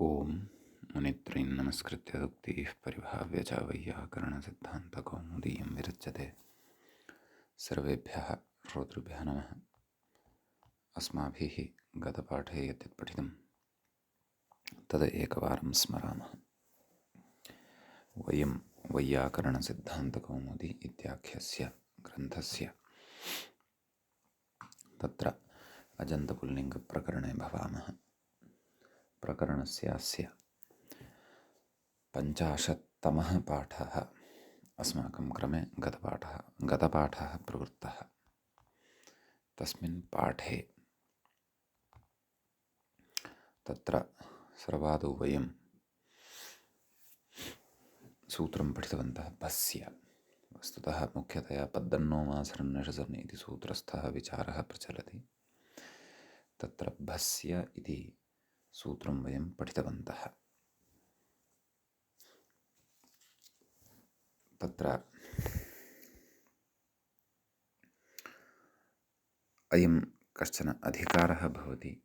ओम मुनित्रयं नमस्कृत्य उक्तिः परिभाव्य च वैयाकरणसिद्धान्तकौमुदीयं विरच्यते। सर्वेभ्यः श्रोतृभ्यः नमः। अस्माभिः गतपाठे यत् पठितं तद् एकवारं स्मरामः। वयं वैयाकरणसिद्धान्तकौमुदी इत्याख्यस्य ग्रन्थस्य तत्र अजन्तपुल्लिङ्गप्रकरणे भवामः। प्रकरणस्यास्य 50तमः पाठः अस्माकं क्रमे गतपाठः प्रवृत्तः। तस्मिन् पाठे तत्र सर्वादौ वयं सूत्रं पठितवन्तः भस्य। वस्तुतः मुख्यतया पद्दन्नोमासरन्नषसन् इति सूत्रस्थः विचारः प्रचलति। तत्र भस्य इति सूत्रं वयं पठितवन्तः। तत्र अयं कश्चन अधिकारः भवति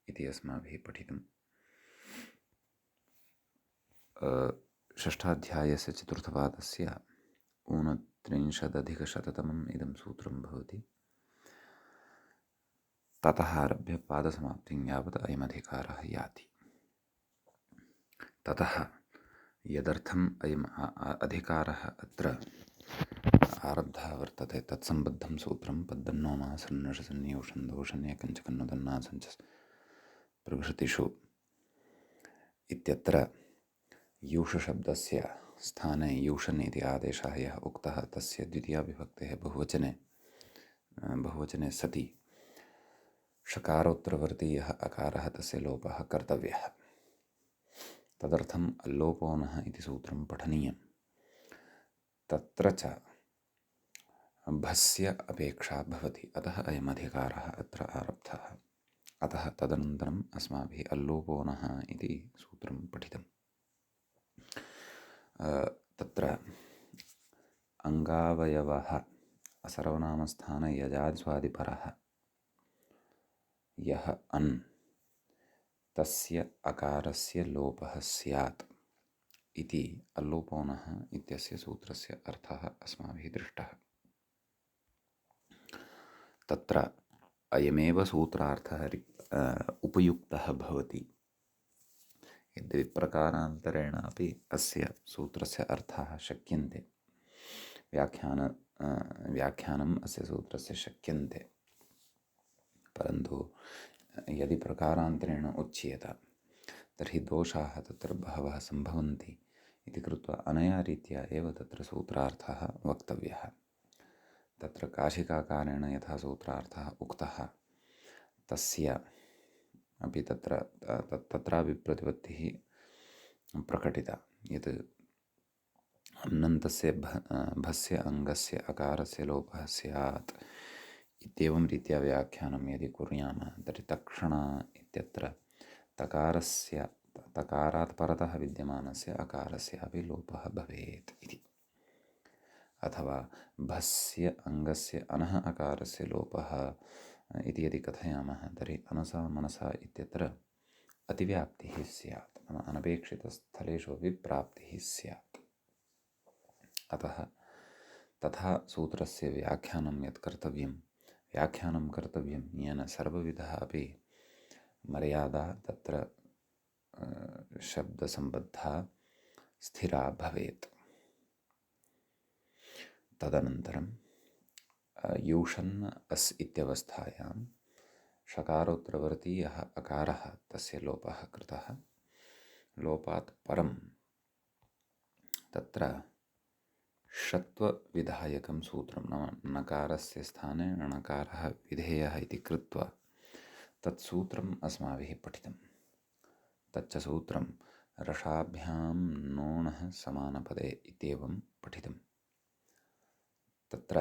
इति अस्माभिः पठितम्। षष्ठाध्यायस्य चतुर्थपादस्य 39-अधिकशततमम् इदं सूत्रं भवति। ततः आरभ्य पादसमाप्तिं यावत् अयमधिकारः याति। ततः यदर्थम् अयम् अधिकारः अत्र आरब्धः वर्तते तत्सम्बद्धं सूत्रं पद्दन्नोमासन्नषसन्योषन्दोषण्यकञ्चकन्नुदन्नासञ्च प्रभृतिषु इत्यत्र यूषशब्दस्य स्थाने यूषन् इति आदेशः यः उक्तः तस्य द्वितीयाविभक्तेः बहुवचने सति षकारोत्तरवर्ती यः अकारः तस्य लोपः कर्तव्यः। तदर्थम् अल्लोपो नः इति सूत्रं पठनीयं। तत्र च भस्य अपेक्षा भवति, अतः अयमधिकारः अत्र आरब्धः। अतः तदनन्तरम् अस्माभिः अल्लोपो नः इति सूत्रं पठितम्। तत्र अङ्गावयवः असर्वनामस्थानयजादिस्वादिपरः यः अन् तस्य अकारस्य लोपः स्यात् इति अल्लोपो नः इत्यस्य सूत्रस्य अर्थः अस्माभिः दृष्टः। तत्र अयमेव सूत्रार्थः उपयुक्तः भवति। यद्यपि प्रकारान्तरेण अपि अस्य सूत्रस्य अर्थाः शक्यन्ते, व्याख्यानम् अस्य सूत्रस्य शक्यन्ते, परन्तु यदि प्रकारान्तरेण उच्येत तर्हि दोषाः तत्र बहवः सम्भवन्ति इति कृत्वा अनया रीत्या एव तत्र सूत्रार्थः वक्तव्यः। तत्र काशिकाकारेण यथा सूत्रार्थः उक्तः तस्य अपि तत्रापि प्रतिपत्तिः प्रकटिता, यत् अन्नन्तस्य भस्य अङ्गस्य अकारस्य लोपः स्यात् इत्येवं रीत्या व्याख्यानं यदि कुर्यामः तर्हि तक्षण इत्यत्र तकारात् परतः विद्यमानस्य अकारस्यापि लोपः भवेत् इति। अथवा भस्य अङ्गस्य अनः अकारस्य लोपः इति यदि कथयामः तर्हि अनसा मनसा इत्यत्र अतिव्याप्तिः स्यात्, नाम अनपेक्षितस्थलेषु अपि प्राप्तिः स्यात्। अतः तथा सूत्रस्य व्याख्यानं कर्तव्यं येन सर्वविधः अपि मर्यादा तत्र शब्दसम्बद्धा स्थिरा भवेत्। तदनन्तरं यूषन् अस् इत्यवस्थायां षकारोत्तरवर्ती यः अकारः तस्य लोपः कृतः। लोपात् परं तत्र षत्वविधायकं सूत्रं, नाम नकारस्य स्थाने णकारः विधेयः इति कृत्वा तत्सूत्रम् अस्माभिः पठितं। तच्च सूत्रं रषाभ्यां नोणः समानपदे इत्येवं पठितं। तत्र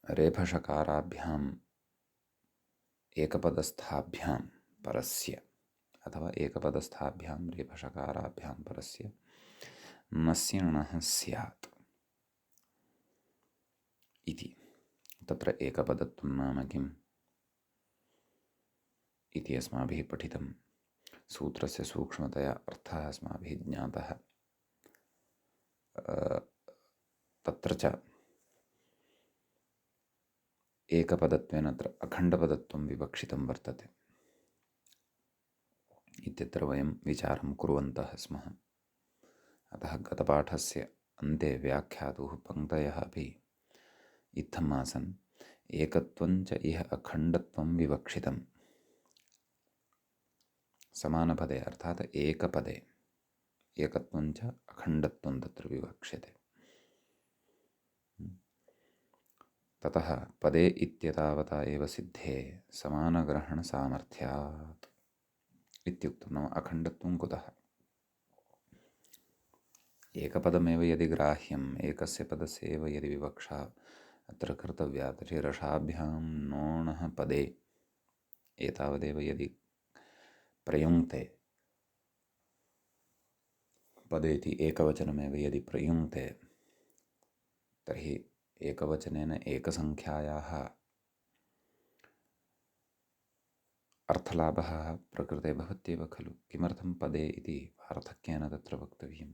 रेफषकाराभ्याम् एकपदस्थाभ्यां परस्य अथवा एकपदस्थाभ्यां रेफषकाराभ्यां परस्य नस्य णः स्यात् इति। तत्र एकपदत्वं नाम किम्? इति अस्माभिः पठितं। सूत्रस्य सूक्ष्मतया अर्थः अस्माभिः ज्ञातः। तत्र च एकपदत्वेन अत्र अखण्डपदत्वं विवक्षितं वर्तते इत्यत्र वयं विचारं कुर्वन्तः स्मः। अतः गतपाठस्य अन्ते व्याख्यातुः पङ्क्तयः अपि इत्थम् आसन्। एकत्वं च इह अखण्डत्वं विवक्षितं। समानपदे अर्थात् एकपदे एकत्वं च अखण्डत्वं तत्र विवक्ष्यते। ततः पदे इत्यतावता एव सिद्धे समानग्रहणसामर्थ्यात् इत्युक्तं। नाम अखण्डत्वं कुतः? एकपदमेव यदि ग्राह्यम्, एकस्य पदस्य एव यदि विवक्षा अत्र कर्तव्या, तर्हि रसाभ्यां नोणः पदे एतावदेव यदि प्रयुङ्क्ते, पदेति एकवचनमेव यदि प्रयुङ्क्ते, तर्हि एकवचनेन एकसङ्ख्यायाः अर्थलाभः प्रकृते भवत्येव खलु। किमर्थं पदे इति वार्धक्येन तत्र वक्तव्यं?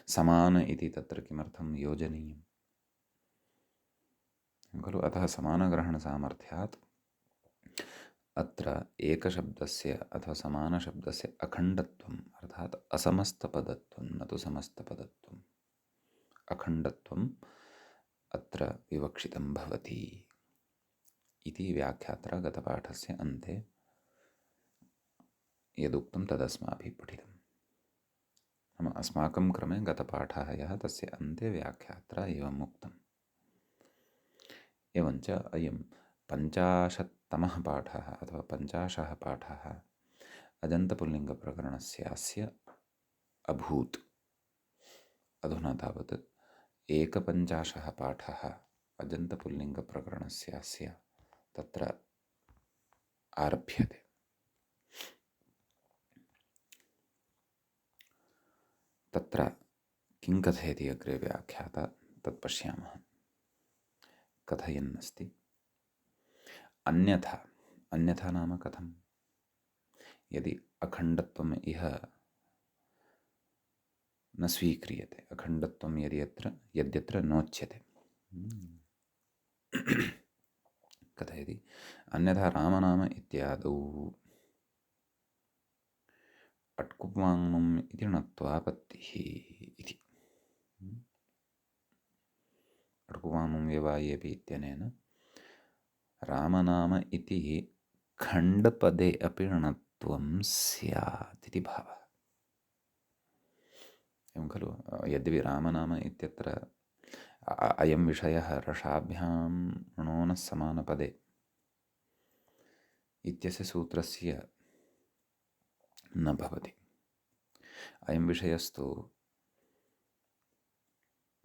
समान इति तत्र किमर्थं योजनीयं खलु? अतः समानग्रहणसामर्थ्यात् अत्र एकशब्दस्य अथवा समानशब्दस्य अखण्डत्वम् अर्थात् असमस्तपदत्वं, न तु समस्तपदत्वम्, अखण्डत्वम् अत्र विवक्षितं भवति इति व्याख्यात्र गतपाठस्य अन्ते यदुक्तं तदस्माभिः पठितम्। नाम अस्माकं क्रमे गतपाठः यः तस्य अन्ते व्याख्यात्र एवम् उक्तम्। एवञ्च अयं 50तमः पाठः अथवा 50 पाठः अजन्तपुल्लिङ्गप्रकरणस्यास्य अभूत्। अधुना तावत् 51 पाठः अजन्तपुल्लिङ्गप्रकरणस्यास्य तत्र आरभ्यते। तत्र किं कथयति अग्रे व्याख्याता तत् पश्यामः। कथयन्नस्ति अन्यथा। अन्यथा नाम कथं? यदि अखण्डत्वम् इह न स्वीक्रियते, अखण्डत्वं यद्यत्र नोच्यते, कथयति अन्यथा रामनाम इत्यादौ अट्कुप्वाङ्मुम् इति णत्वापत्तिः इति। अट्कुप्वाङ्मुम् व्यवायेऽपि इत्यनेन रामनाम इति खण्डपदे अपि णत्वं स्यात् इति भावः। एवं खलु? यद्यपि रामनाम इत्यत्र अयं विषयः रसाभ्यां णोनः समानपदे इत्यस्य सूत्रस्य न भवति। अयं विषयस्तु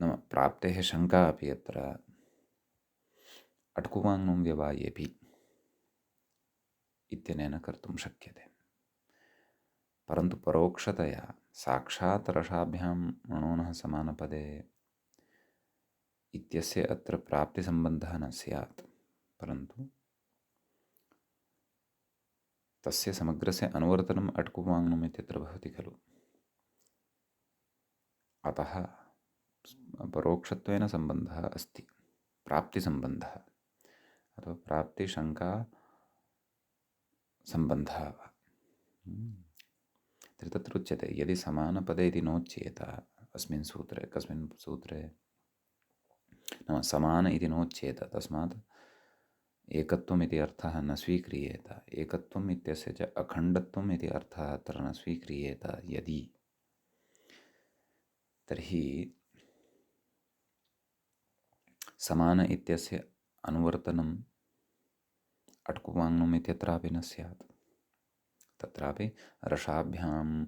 नाम प्राप्तेः शङ्का अपि अत्र अट्कुवाङ्मुं व्यवायेऽपि इत्यनेन कर्तुं शक्यते। परन्तु परोक्षतया साक्षात् रसाभ्यां णोनः समानपदे इत्यस्य अत्र प्राप्तिसम्बन्धः न स्यात्, परन्तु तस्य समग्रस्य अनुवर्तनम् अट्कुवाङ्मुम् इत्यत्र भवति खलु। अतः परोक्षत्वेन सम्बन्धः अस्ति, प्राप्तिसम्बन्धः अथवा प्राप्तिशङ्का सम्बन्धः वा। तत्र उच्यते यदि समानपदे इति नोच्येत अस्मिन् सूत्रे, कस्मिन् सूत्रे? नाम समान इति नोच्येत, तस्मात् एकत्वम् इति अर्थः न स्वीक्रियेत। एकत्वम् इत्यस्य च अखण्डत्वम् इति अर्थः अत्र न स्वीक्रियेत यदि, तर्हि समान इत्यस्य अनुवर्तनम् अट्कुवाङ्मुम् इत्यत्रापि न स्यात्। तत्रापि रसाभ्यां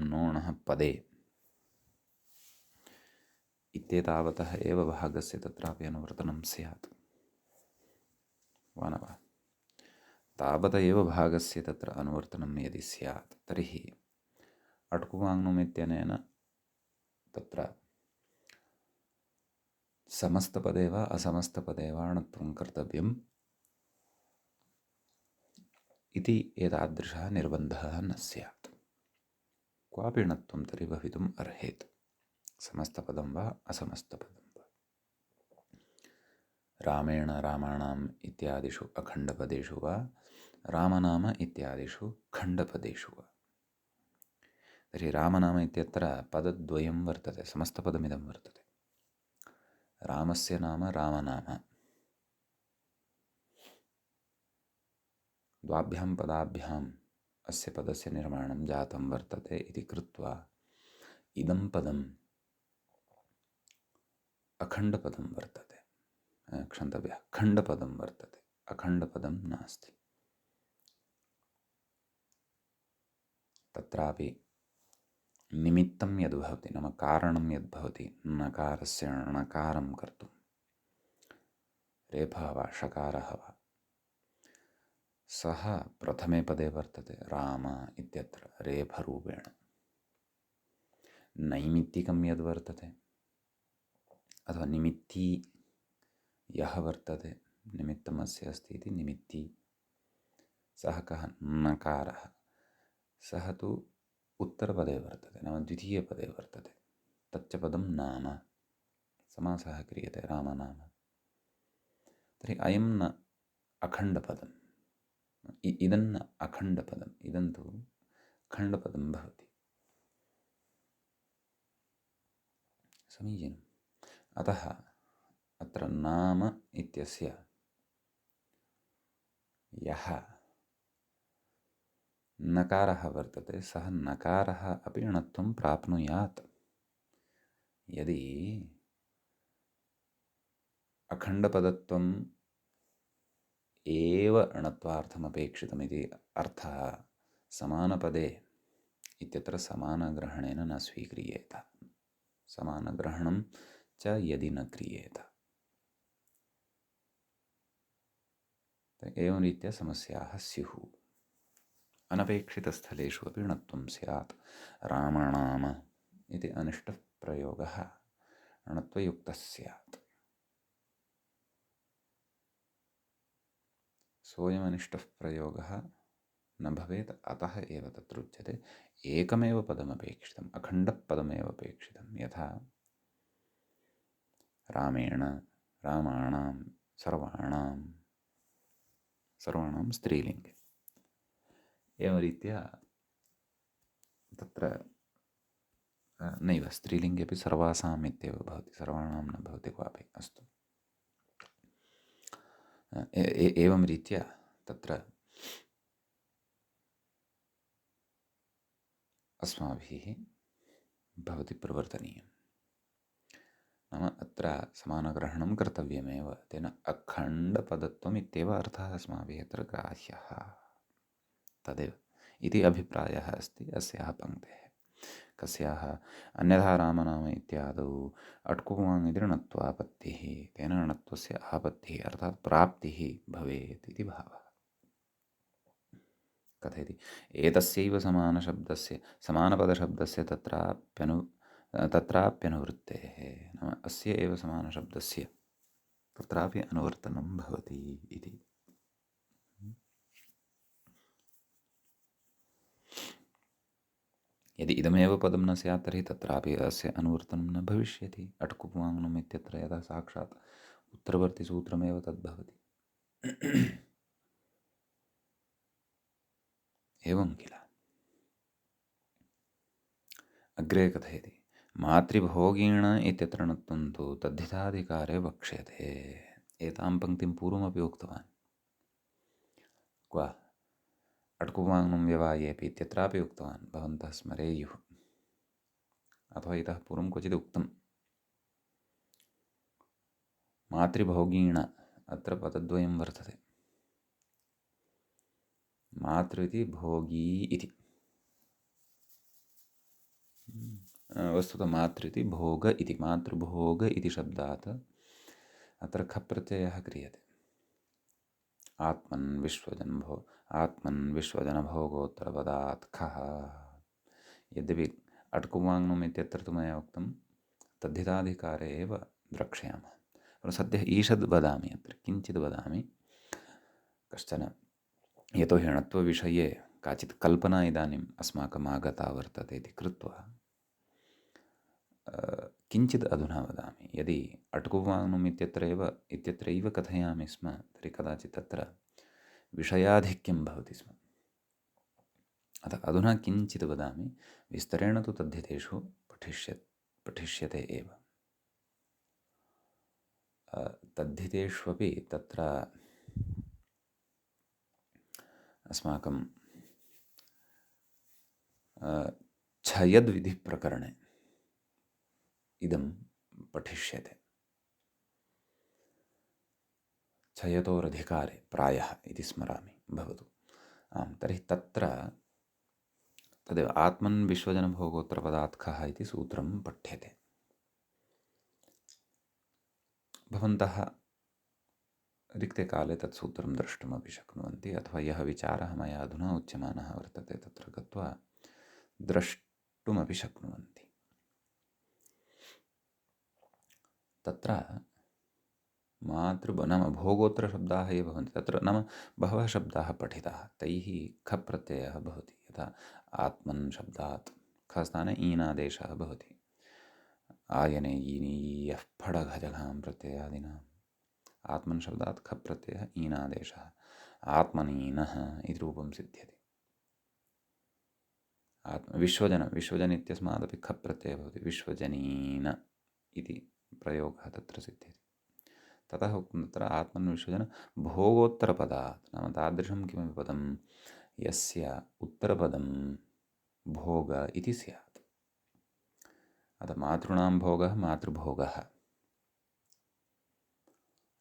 नोणः पदे इत्येतावतः एव भागस्य तत्रापि अनुवर्तनं स्यात् वा न वा? तावत एव भागस्य तत्र अनुवर्तनं यदि स्यात्, तर्हि अट्कुवाङ्मुम् इत्यनेन तत्र समस्तपदे वा असमस्तपदे वा णत्वं कर्तव्यम् इति एतादृशः निर्बन्धः न स्यात्। क्वापि णत्वं तर्हि भवितुम् अर्हेत्, समस्तपदं वा असमस्तपदं वा। रामेण रामाणाम् इत्यादिषु अखण्डपदेषु वा रामनाम इत्यादिषु खण्डपदेषु वा। तर्हि रामनाम इत्यत्र पदद्वयं वर्तते, समस्तपदमिदं वर्तते। रामस्य नाम रामनाम, द्वाभ्यां पदाभ्याम् अस्य पदस्य निर्माणं जातं वर्तते इति कृत्वा इदं पदम् अखण्डपदं वर्तते, क्षन्तव्यः, खण्डपदं वर्तते, अखण्डपदं नास्ति। तत्रापि निमित्तं यद्भवति, नाम कारणं यद्भवति, नकारस्य णकारं कर्तुं, रेफः वा षकारः वा, सः प्रथमे पदे वर्तते राम इत्यत्र रेफरूपेण। नैमित्तिकं यद्वर्तते अथवा निमित्ती यः वर्तते, निमित्तमस्य अस्ति इति निमित्ती, सः कः, नकारः, सः तु उत्तरपदे वर्तते, नाम द्वितीयपदे वर्तते, तच्च पदं नाम, समासः क्रियते रामनाम। तर्हि अयं न अखण्डपदम्, इदं न अखण्डपदम्, इदं तु खण्डपदं भवति। समीचीनम्। अतः अत्र नाम इत्यस्य यः नकारः वर्तते, सः नकारः अपि णत्वं प्राप्नुयात्। यदि अखण्डपदत्वम् एव णत्वार्थमपेक्षितमिति अर्थः समानपदे इत्यत्र समानग्रहणेन न स्वीक्रियेत, समानग्रहणं च यदि न क्रियेत, एवं रीत्या समस्याः स्युः। अनपेक्षितस्थलेषु अपि णत्वं स्यात्। रामनाम इति अनिष्टः प्रयोगः णत्वयुक्तः स्यात्। सोऽयमनिष्टः प्रयोगः न भवेत्, अतः एव तत्र उच्यते एकमेव पदमपेक्षितम्, अखण्डपदमेव अपेक्षितं। यथा रामेण, रामाणां, सर्वाणां स्त्रीलिङ्गे, एवं रीत्या तत्र नैव, स्त्रीलिङ्गेपि सर्वासाम् इत्येव भवति, सर्वाणां न भवति क्वापि। अस्तु, एवं रीत्या तत्र अस्माभिः भवति प्रवर्तनीयम्। नाम अत्र समानग्रहणं कर्तव्यमेव, तेन अखण्डपदत्वम् इत्येव अर्थः अस्माभिः अत्र ग्राह्यः, तदेव इति अभिप्रायः अस्ति अस्याः पङ्क्तेः। कस्याः? अन्यथा रामनाम इत्यादौ अट्कुवाङ् इति णत्वापत्तिः, तेन णत्वस्य आपत्तिः अर्थात् प्राप्तिः भवेत् इति भावः। कथयति? एतस्यैव समानशब्दस्य, समानपदशब्दस्य तत्राप्यनुवृत्तेः, नाम अस्य एव समानशब्दस्य तत्रापि अनुवर्तनं भवति इति। यदि इदमेव पदं न स्यात् तर्हि तत्रापि अस्य अनुवर्तनं न भविष्यति। अट्कुप्वाङ्नम् इत्यत्र यदा साक्षात् उत्तरवर्तिसूत्रमेव तद्भवति। एवं किल? अग्रे कथयति, मातृभोगीण इत्यत्र णत्वं तु तद्धिताधिकारे वक्ष्यते। एतां पङ्क्तिं पूर्वमपि उक्तवान्। क्व? अट्कुवाङ्नं व्यवायेपि इत्यत्रापि उक्तवान्, भवन्तः स्मरेयुः, अथवा इतः पूर्वं क्वचित् उक्तं। मातृभोगीण, अत्र पदद्वयं वर्तते, मातृ इति भोगी इति। वस्तुतः मातृ इति भोग इति, मातृभोग इति शब्दात् अत्र खप्रत्ययः क्रियते। आत्मन् विश्वजनभोगोत्तरपदात् खः। यद्यपि अट्कुवाङ्नम् इत्यत्र तु मया उक्तं तद्धिताधिकारे एव द्रक्ष्यामः, सद्यः ईषद् वदामि, अत्र किञ्चित् वदामि। कश्चन यतोहि णत्वविषये काचित् कल्पना इदानीम् अस्माकम् आगता वर्तते इति कृत्वा किञ्चित् अधुना वदामि। यदि अट्कुवाङ्मम् इत्यत्रैव कथयामि स्म तर्हि कदाचित् तत्र विषयाधिक्यं भवति स्म। अतः अधुना किञ्चित् वदामि, विस्तरेण तु तद्धितेषु पठिष्यते एव। तद्धितेष्वपि तत्र अस्माकं छयद्विधिप्रकरणे इदं पठिष्यते। छयतोरधिकारे प्रायः इति स्मरामि, भवतु। आं, तर्हि तत्र तदेव आत्मन् विश्वजनभोगोत्तरपदात् खः इति सूत्रं पठ्यते। भवन्तः रिक्ते काले तत् सूत्रं द्रष्टुमपि शक्नुवन्ति, अथवा यः विचारः मया अधुना उच्यमानः वर्तते तत्र गत्वा द्रष्टुमपि शक्नुवन्ति। तत्र नाम भोगोत्तरशब्दाः ये भवन्ति, तत्र नाम बहवः शब्दाः पठिताः, तैः खप्रत्ययः भवति। यथा आत्मन् शब्दात् खस्थाने ईनादेशः भवति। आयने ईनीयः फडघजघां प्रत्ययादिनाम् आत्मन् शब्दात् खप्रत्ययः ईनादेशः, आत्मनीनः इति रूपं सिद्ध्यति। विश्वजन इत्यस्मादपि खप्रत्ययः भवति, विश्वजनीन इति प्रयोगः तत्र सिद्ध्यति। ततः उक्तं तत्र आत्मन् विश्वजन भोगोत्तरपदात्, नाम तादृशं किमपि पदं यस्य उत्तरपदं भोग इति स्यात्। अतः मातॄणां भोगः मातृभोगः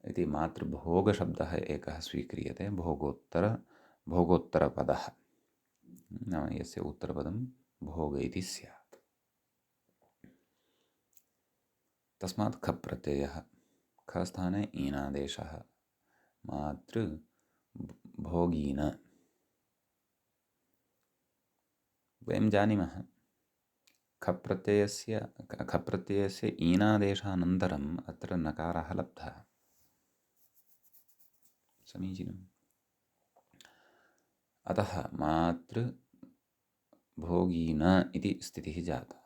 इति मातृभोगशब्दः एकः स्वीक्रियते, भोगोत्तरपदः, नाम यस्य उत्तरपदं भोग इति स्यात्। तस्मात् खप्रत्ययः, खस्थाने ईनादेशः, मातृभोगीन। वयं जानीमः खप्रत्ययस्य ईनादेशानन्तरम् अत्र नकारः लब्धः। समीचीनम्। अतः मातृभोगीन इति स्थितिः जाता।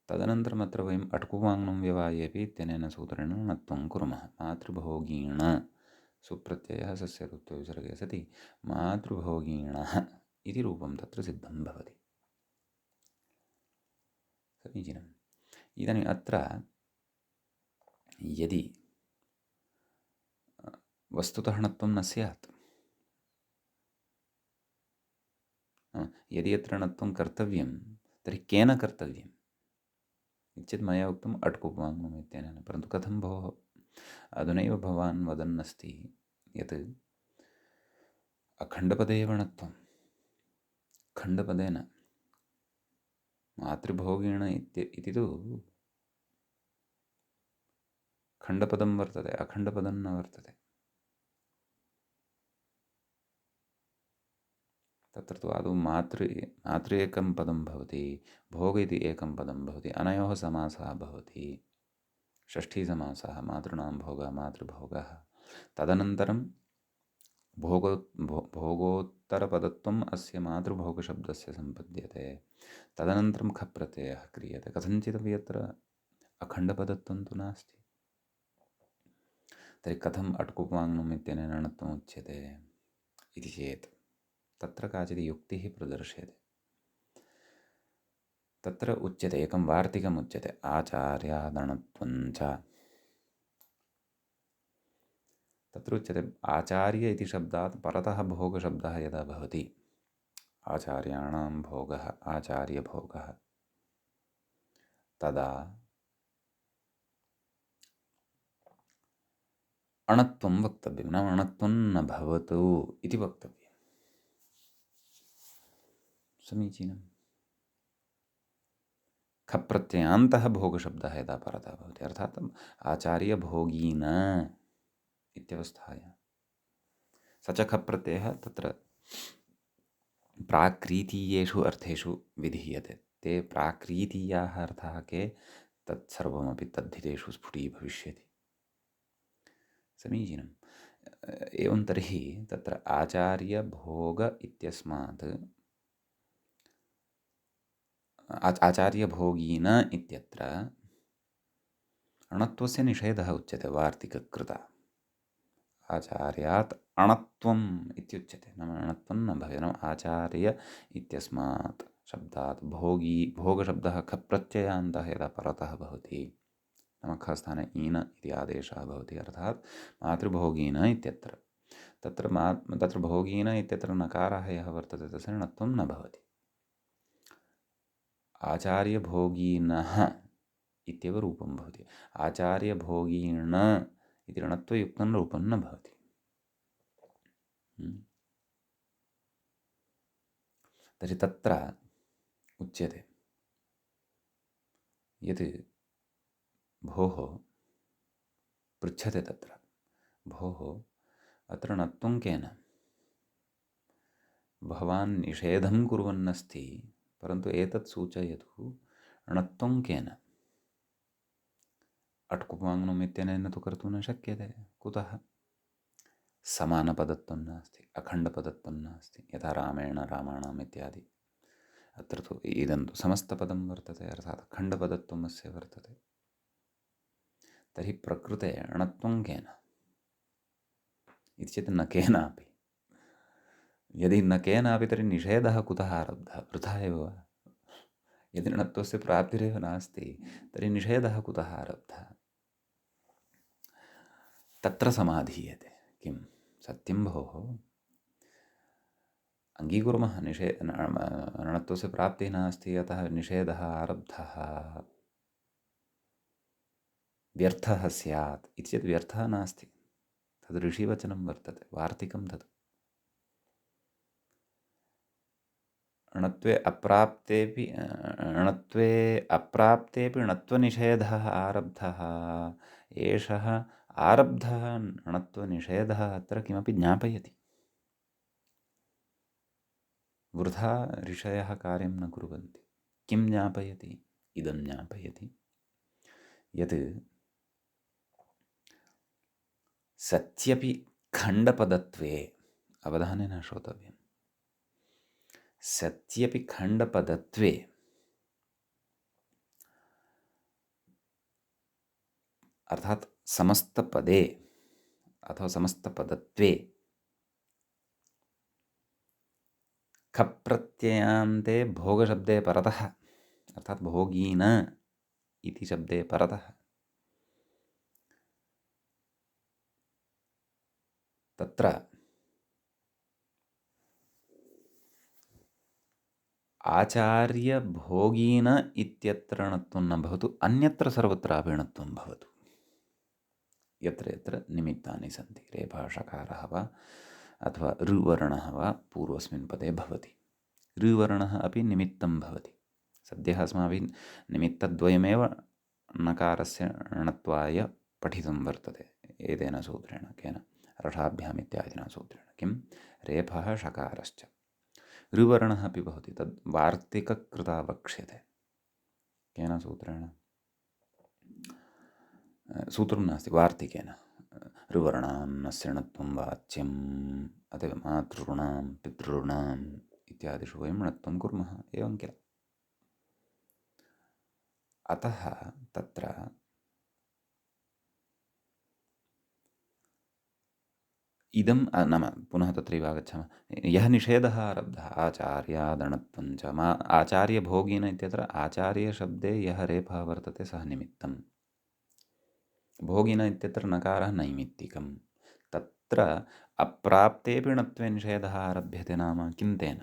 तदनन्तरम् अत्र वयम् अट्कुवाङ्मं व्यवायेपि इत्यनेन सूत्रेण णत्वं कुर्मः। मातृभोगीण सुप्रत्ययः सस्य ऋत्वविसर्गे सति मातृभोगीणः इति रूपं तत्र सिद्धं भवति। समीचीनम्। इदानीम् अत्र यदि वस्तुतः णत्वं न स्यात्, यदि अत्र णत्वं कर्तव्यं तर्हि केन कर्तव्यम् इत्येतत् मया उक्तम् अट्कुवाङ्मम् इत्यनेन। परन्तु कथं भोः, अधुनैव भवान् वदन्नस्ति यत् अखण्डपदे एव णत्वं, खण्डपदेन मातृभोगीण इति तु खण्डपदं वर्तते, अखण्डपदं न वर्तते। तत्र तु आदौ मातृ एकं पदं भवति, भोग इति एकं पदं भवति, अनयोः समासः भवति, षष्ठीसमासः, मातॄणां भोगः मातृभोगः। तदनन्तरं भोगोत्तरपदत्वम् अस्य मातृभोगशब्दस्य सम्पद्यते। तदनन्तरं खप्रत्ययः क्रियते। कथञ्चिदपि अत्र अखण्डपदत्वं तु नास्ति। तर्हि कथम् अट्कुवाङ्मम् इत्यनेन णत्वम् उच्यते इति चेत् तत्र काचित् युक्तिः प्रदर्श्यते। तत्र उच्यते, एकं वार्तिकम् उच्यते, आचार्यादणत्वं च। तत्र उच्यते आचार्य इति शब्दात् परतः भोगशब्दः यदा भवति, आचार्याणां भोगः आचार्यभोगः, तदा अणत्वं वक्तव्यं, नाम अणत्वं न भवतु इति वक्तव्यम्। समीचीनम्। खप्रत्ययान्तः भोगशब्दः यदा परतः भवति, अर्थात् आचार्यभोगीन इत्यवस्थाय स च खप्रत्ययः तत्र प्राक्रीतीयेषु अर्थेषु विधीयते। ते प्राक्रीतीयाः अर्थाः के, तत्सर्वमपि तद्धितेषु स्फुटीभविष्यति। समीचीनम्। एवं तर्हि तत्र आचार्यभोग इत्यस्मात् आचार्यभोगीन इत्यत्र अणत्वस्य निषेधः उच्यते वार्तिककृता। आचार्यात् अणत्वम् इत्युच्यते, नाम अणत्वं न भवेत्। नाम आचार्य इत्यस्मात् शब्दात् भोगी, भोगशब्दः खप्रत्ययान्तः यदा परतः भवति, नाम खस्थाने ईन इति आदेशः भवति, अर्थात् मातृभोगीन इत्यत्र तत्र भोगीन इत्यत्र नकारः यः वर्तते तस्य णत्वं न भवति। आचार्यभोगीनः इत्येव रूपं भवति। आचार्यभोगीण इति णत्वयुक्तं रूपं न भवति। तर्हि तत्र उच्यते यत् भोः पृच्छते तत्र, भोः अत्र णत्वं केन? भवान् निषेधं कुर्वन्नस्ति, परन्तु एतत् सूचयतु णत्वं केन? अट्कुपाङ्गुम् इत्यनेन तु कर्तुं न शक्यते। कुतः? समानपदत्वं नास्ति, अखण्डपदत्वं नास्ति, यथा रामेण रामाणाम् इत्यादि। अत्र तु इदं तु समस्तपदं वर्तते, अर्थात् अखण्डपदत्वम् अस्य वर्तते। तर्हि प्रकृते अणत्वं केन इति चेत् न केनापि। यदि न केनापि तर्हि निषेधः कुतः आरब्धः? वृथा एव वा? यदि णत्वस्य प्राप्तिरेव नास्ति तर्हि निषेधः कुतः आरब्धः? तत्र समाधीयते। किं सत्यं भोः, अङ्गीकुर्मः णत्वस्य प्राप्तिः नास्ति, अतः निषेधः आरब्धः, व्यर्थः स्यात् इति चेत् व्यर्थः नास्ति। तद् ऋषिवचनं वर्तते, वार्तिकं तत्। णत्वे अप्राप्तेऽपि णत्वनिषेधः आरब्धः। एषः आरब्धः णत्वनिषेधः अत्र किमपि ज्ञापयति। वृथा ऋषयः कार्यं न कुर्वन्ति। किं ज्ञापयति? इदं ज्ञापयति यत् सत्यपि खण्डपदत्वे, अवधानेन श्रोतव्यं, सत्यपि खण्डपदत्वे अर्थात् समस्तपदे अथवा समस्तपदत्वे खप्रत्ययान्ते भोगशब्दे परतः, अर्थात् भोगीन इति शब्दे परतः तत्र आचार्यभोगीन इत्यत्र णत्वं न भवतु, अन्यत्र सर्वत्रापि णत्वं भवतु। यत्र यत्र निमित्तानि सन्ति, रेफः षकारः वा अथवा ऋवर्णः वा पूर्वस्मिन् पदे भवति। ऋवर्णः अपि निमित्तं भवति। सद्यः अस्माभिः निमित्तद्वयमेव नकारस्य णत्वाय पठितं वर्तते एतेन सूत्रेण। केन? रसाभ्याम् इत्यादिना सूत्रेण। किं? रेफः षकारश्च। ऋवर्णः अपि भवति, तद् वार्तिककृता वक्ष्यते। केन सूत्रेण? सूत्रं नास्ति, वार्तिकेन। ऋवर्णान्नस्य णत्वं वाच्यम्, अतः मातॄणां पितॄणाम् इत्यादिषु वयं णत्वं कुर्मः, एवं किल? अतः तत्र इदं नाम पुनः तत्रैव आगच्छामः। यः निषेधः आरब्धः आचार्यादणत्वं च आचार्यभोगीन इत्यत्र आचार्यशब्दे यः रेफः वर्तते सः निमित्तं। भोगिन इत्यत्र नकारः नैमित्तिकं। तत्र अप्राप्तेऽपि णत्वे निषेधः आरभ्यते, नाम किं तेन?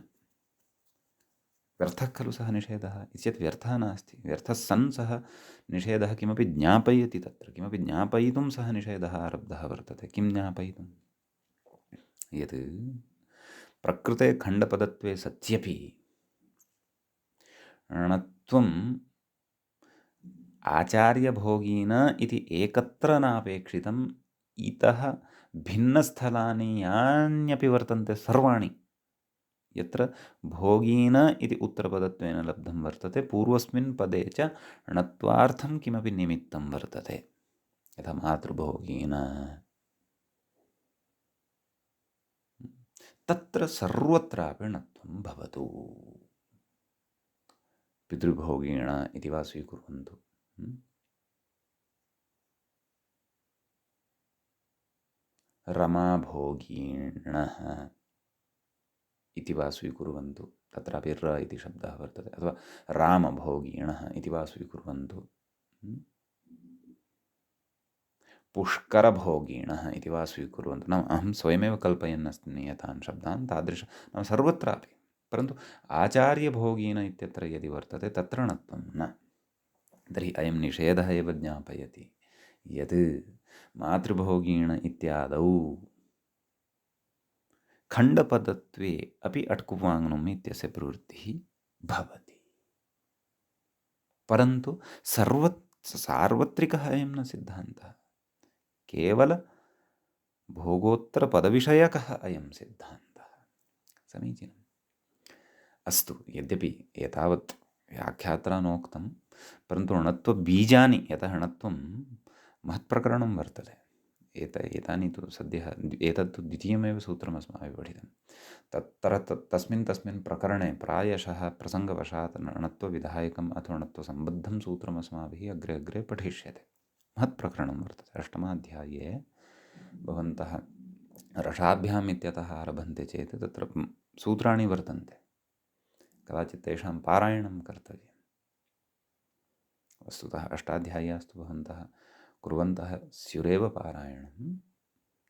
व्यर्थः खलु सः निषेधः इति चेत् व्यर्थः नास्ति। व्यर्थः सन् सः निषेधः किमपि ज्ञापयति, तत्र किमपि ज्ञापयितुं सः निषेधः आरब्धः वर्तते। किं ज्ञापयितुं? यत् प्रकृते खण्डपदत्वे सत्यपि णत्वम् आचार्यभोगीन इति एकत्र नापेक्षितम्, इतः भिन्नस्थलानि यान्यपि वर्तन्ते सर्वाणि यत्र भोगीन इति उत्तरपदत्वेन लब्धं वर्तते, पूर्वस्मिन् पदे च णत्वार्थं किमपि निमित्तं वर्तते। यथा मातृभोगीन तत्र सर्वत्रापि णत्वं भवतु। पितृभोगीण इति वा स्वीकुर्वन्तु, रमाभोगीणः इति वा स्वीकुर्वन्तु, तत्रापि र इति शब्दः वर्तते, अथवा रामभोगीणः इति वा स्वीकुर्वन्तु, पुष्करभोगीणः इति वा स्वीकुर्वन्तु। नाम अहं स्वयमेव कल्पयन् अस्मि एतान् शब्दान्, तादृश नाम सर्वत्रापि, परन्तु आचार्यभोगीन इत्यत्र यदि वर्तते तत्र णत्वं न। तर्हि अयं निषेधः एव ज्ञापयति यत् मातृभोगीण इत्यादौ खण्डपदत्वे अपि अट्कुवाङ्नुम् इत्यस्य प्रवृत्तिः भवति, परन्तु सार्वत्रिकः अयं न सिद्धान्तः, केवल भोगोत्तरपदविषयकः अयं सिद्धान्तः। समीचीनम्। अस्तु, यद्यपि एतावत् व्याख्यात्रा नोक्तं, परन्तु णत्वबीजानि, यतः णत्वं महत्प्रकरणं वर्तते, एतानि तु सद्यः एतत्तु द्वितीयमेव सूत्रम् अस्माभिः पठितं। तस्मिन् प्रकरणे प्रायशः प्रसङ्गवशात् णत्वविधायकम् अथवा णत्वसम्बद्धं सूत्रम् अस्माभिः अग्रे अग्रे पठिष्यते। महत्प्रकरणं वर्तते। अष्टमाध्याये भवन्तः रसाभ्याम् इत्यतः आरभन्ते चेत् तत्र सूत्राणि वर्तन्ते, कदाचित् तेषां पारायणं कर्तव्यम्। वस्तुतः अष्टाध्याय्यास्तु भवन्तः कुर्वन्तः स्युरेव पारायणं,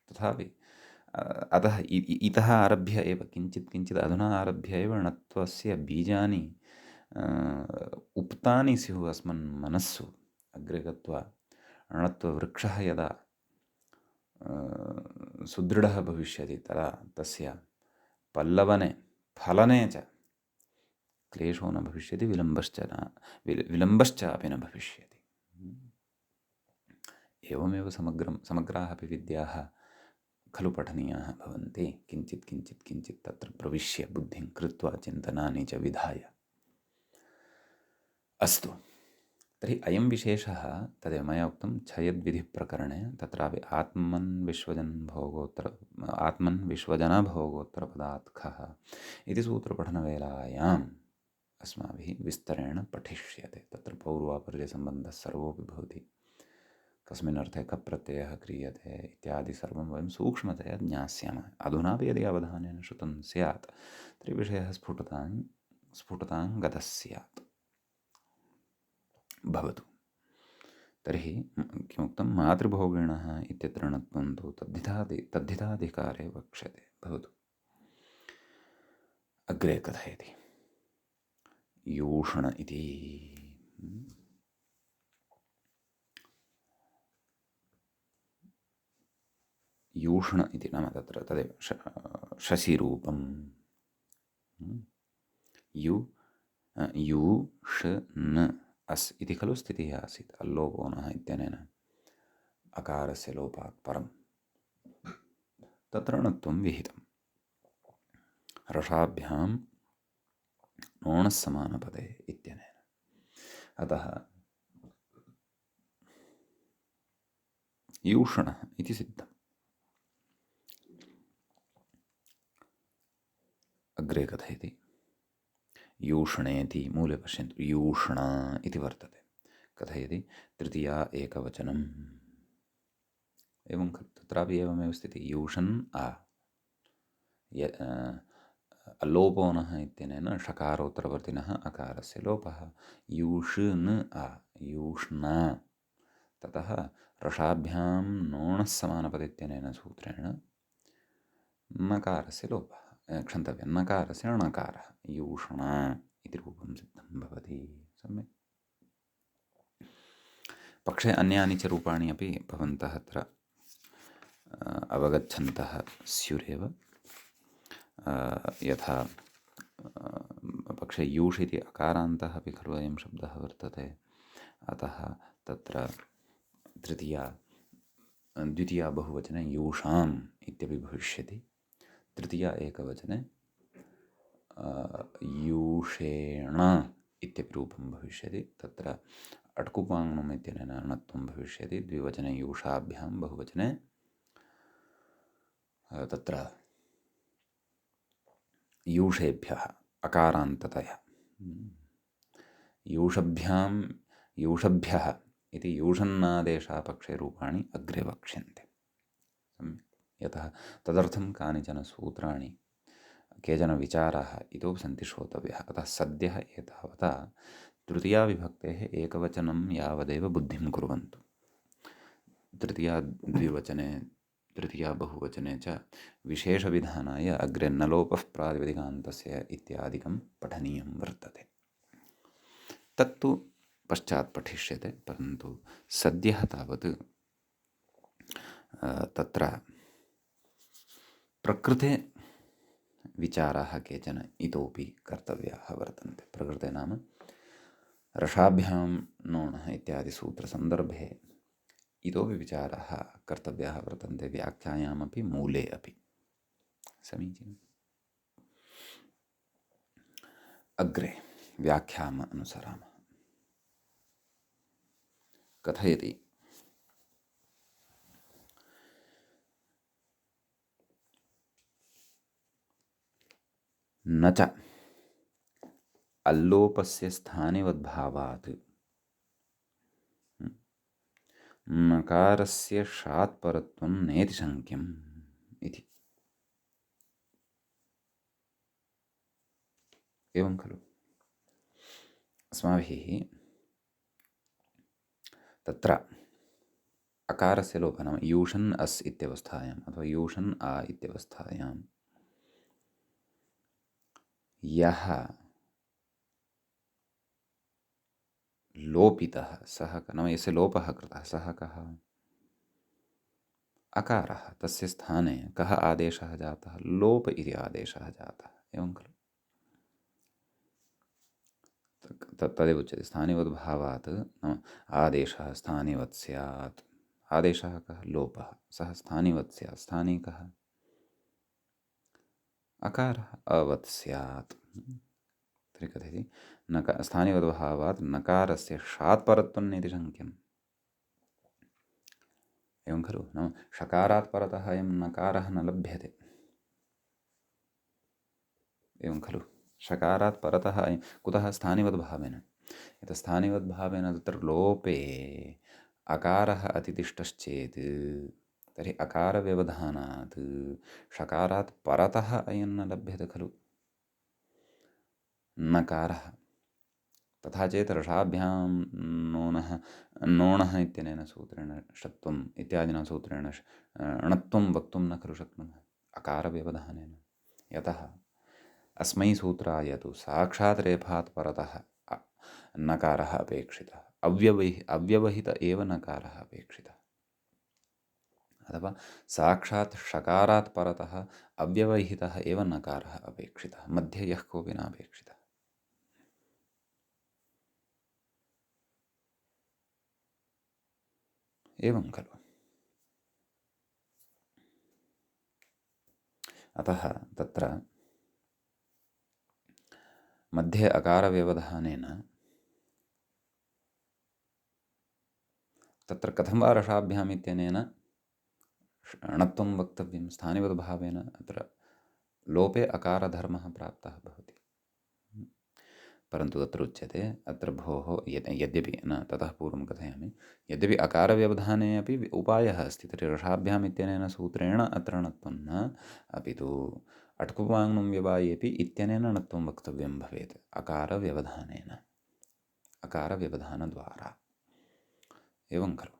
तथापि अतः इतः आरभ्य एव किञ्चित् अधुना आरभ्य एव णत्वस्य बीजानि उक्तानि स्युः अस्मन् मनस्सु। अग्रे गत्वा णत्ववृक्षः यदा सुदृढः भविष्यति तदा तस्य पल्लवने फलने च क्लेशो न भविष्यति, विलम्बश्चापि न भविष्यति। एवमेव समग्राः अपि विद्याः खलु पठनीयाः भवन्ति, किञ्चित् तत्र प्रविश्य बुद्धिं कृत्वा चिन्तनानि च विधाय। अस्तु, तर्हि अयं विशेषः तदेव मया उक्तं छयद्विधिप्रकरणे, तत्रापि आत्मन् विश्वजनभोगोत्तरपदार्थः इति सूत्रपठनवेलायाम् अस्माभिः विस्तरेण पठिष्यते। तत्र पौर्वापर्यसम्बन्धः सर्वोऽपि भवति, कस्मिन् अर्थे कः प्रत्ययः क्रियते इत्यादि सर्वं वयं सूक्ष्मतया ज्ञास्यामः। अधुनापि यदि अवधानेन श्रुतं स्यात् तर्हि विषयः स्फुटतां गतः स्यात्। भवतु। तर्हि किमुक्तं, मातृभोगिणः इत्यत्र णत्वं तु तद्धिताधिकारे वक्ष्यते। भवतु। अग्रे कथयति यूषण इति। यूषण इति नाम तत्र तदेव शशिरूपं यूषन् अस् इति खलु स्थितिः आसीत्, अल्लोपो नः इत्यनेन अकारस्य लोपात् परं तत्र णत्वं विहितं। रसाभ्यां नोणः समानपदे इत्यनेन, अतः यूषणः इति सिद्धम्। अग्रे कथयति यूषणेति, मूले पश्यन्तु, यूषण इति वर्तते। कथयति तृतीया एकवचनम्, एवं खलु तत्रापि एवमेव स्थितिः। यूषन् आ, अल्लोपो नः इत्यनेन षकारोत्तरवर्तिनः अकारस्य लोपः। यूषन् आ, यूष्णा। ततः रसाभ्यां नोणः समानपद इत्यनेन सूत्रेण नकारस्य लोपः, क्षन्तव्यं, नकारस्य णकारः, यूषणा इति रूपं सिद्धं भवति। सम्यक्। पक्षे अन्यानि च रूपाणि अपि भवन्तः अत्र अवगच्छन्तः स्युरेव। यथा पक्षे यूष् इति अकारान्तः अपि खलु अयं शब्दः वर्तते, अतः तत्र द्वितीया बहुवचने यूषाम् इत्यपि भविष्यति, तृतीया एकवचने यूषेण इत्यपि रूपं भविष्यति। तत्र अट्कुपाङ्नुम् इत्यनेन णत्वं भविष्यति। द्विवचने यूषाभ्यां, बहुवचने तत्र यूषेभ्यः अकारान्ततया यूषभ्यः इति यूषन्नादेशापक्षे रूपाणि अग्रे वक्ष्यन्ते। सम्यक्। यतः तदर्थं कानिचन सूत्राणि केचन विचाराः इतोपि सन्ति श्रोतव्यः। अतः सद्यः एतावता तृतीयाविभक्तेः एकवचनं यावदेव बुद्धिं कुर्वन्तु। तृतीया द्विवचने, तृतीया बहुवचने च विशेषविधानाय अग्रे न लोपः प्रातिपदिकान्तस्य इत्यादिकं पठनीयं वर्तते। तत्तु पश्चात् पठिष्यते, परन्तु सद्यः तावत् तत्र प्रकृते विचाराः केचन इतोपि कर्तव्याः वर्तन्ते। प्रकृते नाम रसाभ्यां नोणः इत्यादि सूत्रसन्दर्भे इतोपि विचाराः कर्तव्याः वर्तन्ते, व्याख्यायामपि मूले अपि। समीचीनम्। अग्रे व्याख्याम् अनुसरामः। कथयति न च अल्लोपस्य स्थानिवद्भावात् नकारस्य षात्परत्वं नेति शङ्क्यम् इति। एवं खलु अस्माभिः तत्र अकारस्य लोपः नाम यूषन् अस् इत्यवस्थायाम् अथवा यूषन् आ इत्यवस्थायां यः लोपितः सः नाम यस्य लोपः कृतः सः कः? अकारः। तस्य स्थाने कः आदेशः जातः? लोप इति आदेशः जातः। एवं खलु तदेव उच्यते स्थानिवद्भावात् नाम आदेशः स्थानिवत् स्यात्। आदेशः कः? लोपः। सः स्थानिवत् स्यात्। स्थानी कः? अकारः। अवत् स्यात्। तर्हि कथयति स्थानिवद्भावात् नकारस्य षात्परत्वं नेति शङ्क्यम्। एवं खलु नाम षकारात् परतः अयं नकारः न लभ्यते। एवं खलु षकारात् परतः कुतः? स्थानिवद्भावेन। यतः स्थानिवद्भावेन तत्र लोपे अकारः अतितिष्ठश्चेत् तर्हि अकारव्यवधानात् षकारात् परतः अयं न लभ्यते खलु नकारः। तथा चेत् रसाभ्यां नोणः इत्यनेन सूत्रेण षत्वम् इत्यादिना सूत्रेण णत्वं वक्तुं न खलु शक्नुमः अकारव्यवधानेन। यतः अस्मै सूत्राय तु साक्षात् रेफात् परतः नकारः अपेक्षितः। अव्यवहित एव नकारः अपेक्षितः। अथवा साक्षात् षकारात् परतः अव्यवहितः एव नकारः अपेक्षितः, मध्ये यः कोऽपि नापेक्षितः। एवं खलु। अतः तत्र मध्ये अकारव्यवधानेन तत्र कथं वा रसाभ्याम् इत्यनेन णत्वं वक्तव्यं। स्थानिवद्भावेन अत्र लोपे अकारधर्मः प्राप्तः भवति। परन्तु तत्र उच्यते अत्र भोः यद्यपि न ततः पूर्वं कथयामि, यद्यपि अकारव्यवधाने अपि उपायः अस्ति। तर्हि रसाभ्याम् इत्यनेन सूत्रेण अत्र णत्वं न, अपि तु अट्कुवाङ्नुं व्यवायेपि इत्यनेन णत्वं वक्तव्यं भवेत् अकारव्यवधानेन, अकारव्यवधानद्वारा। एवं खलु।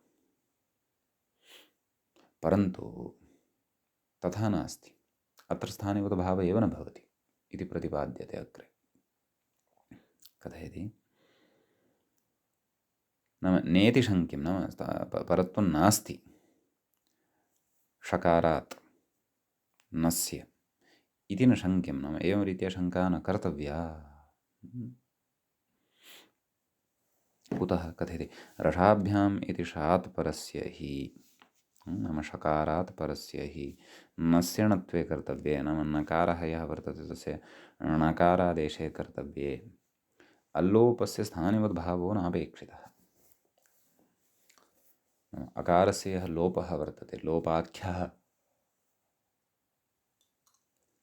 परन्तु तथा नास्ति। अत्र स्थानिवद्भावः एव न भवति इति प्रतिपाद्यते अग्रे। कथयति नाम नेति शङ्क्यं नाम परत्वं नास्ति षकारात् नस्य इति न शङ्क्यं। नाम एवं रीत्या शङ्का न कर्तव्या। कुतः? कथयति रसाभ्याम् इति षात् परस्य हि नाम षकारात् परस्य हि नस्य णत्वे कर्तव्ये, नाम नकारः यः वर्तते तस्य णकारादेशे कर्तव्ये अल्लोपस्य स्थानिवद्भावो नापेक्षितः। अकारस्य यः लोपः वर्तते, लोपाख्यः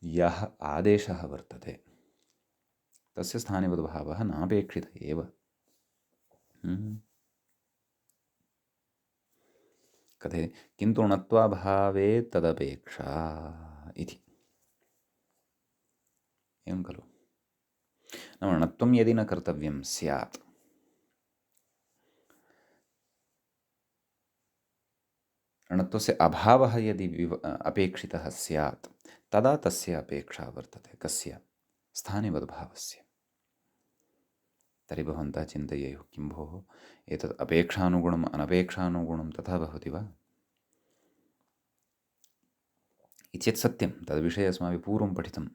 यः आदेशः वर्तते तस्य स्थानिवद्भावः नापेक्षित एव। कथयति किन्तु णत्वाभावे तदपेक्षा इति। एवं खलु। नाम णत्वं यदि न कर्तव्यं स्यात्, णत्वस्य अभावः यदि अपेक्षितः स्यात्, तदा तस्य अपेक्षा वर्तते। कस्य? स्थानिवद्भावस्य। तर्हि भवन्तः चिन्तयेयुः, किं भोः एतत् अपेक्षानुगुणम् अनपेक्षानुगुणं तथा भवति वा इति चेत् सत्यं। तद्विषये अस्माभिः पूर्वं पठितं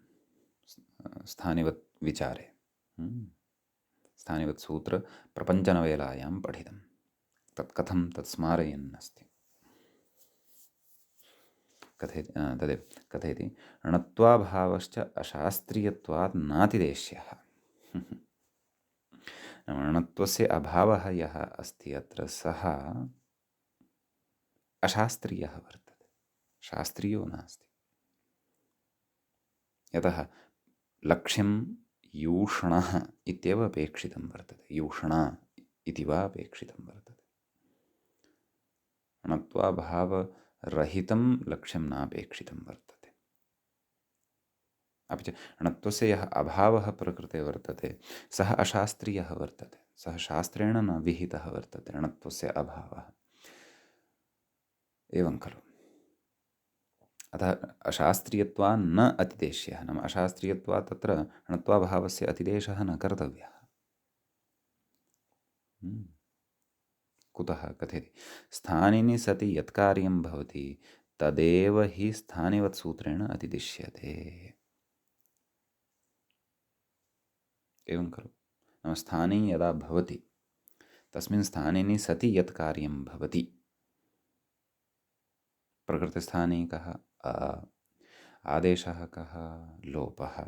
स्थानिवत् विचारे, स्थानिवत् सूत्र प्रपञ्चनवेलायां पठितं। तत् कथं तत् स्मारयन् अस्ति। तदेव कथयति णत्वाभावश्च अशास्त्रीयत्वात् नातिदेश्यः। णत्वस्य अभावः यः अस्ति अत्र सः अशास्त्रीयः वर्तते, शास्त्रीयो नास्ति। यतः लक्ष्यं यूष्णः इत्येव अपेक्षितं वर्तते, यूष्णा इति वा अपेक्षितं वर्तते। णत्वाभावरहितं लक्ष्यं नापेक्षितं वर्तते। अपि च णत्वस्य यः अभावः प्रकृते वर्तते सः अशास्त्रीयः वर्तते, सः शास्त्रेण न विहितः वर्तते णत्वस्य अभावः। एवं खलु। अतः अशास्त्रीयत्वात् न अतिदेश्यः, नाम अशास्त्रीयत्वात् तत्र णत्वाभावस्य अतिदेशः न कर्तव्यः। कुतः? कथयति स्थानिनि सति यत् कार्यं भवति तदेव हि स्थानिवत् सूत्रेण अतिदिश्यते। एवं खलु। नाम स्थाने यदा भवति तस्मिन् स्थानिनि सति यत् कार्यं भवति, प्रकृतिस्थाने कः आदेशः, कः लोपः,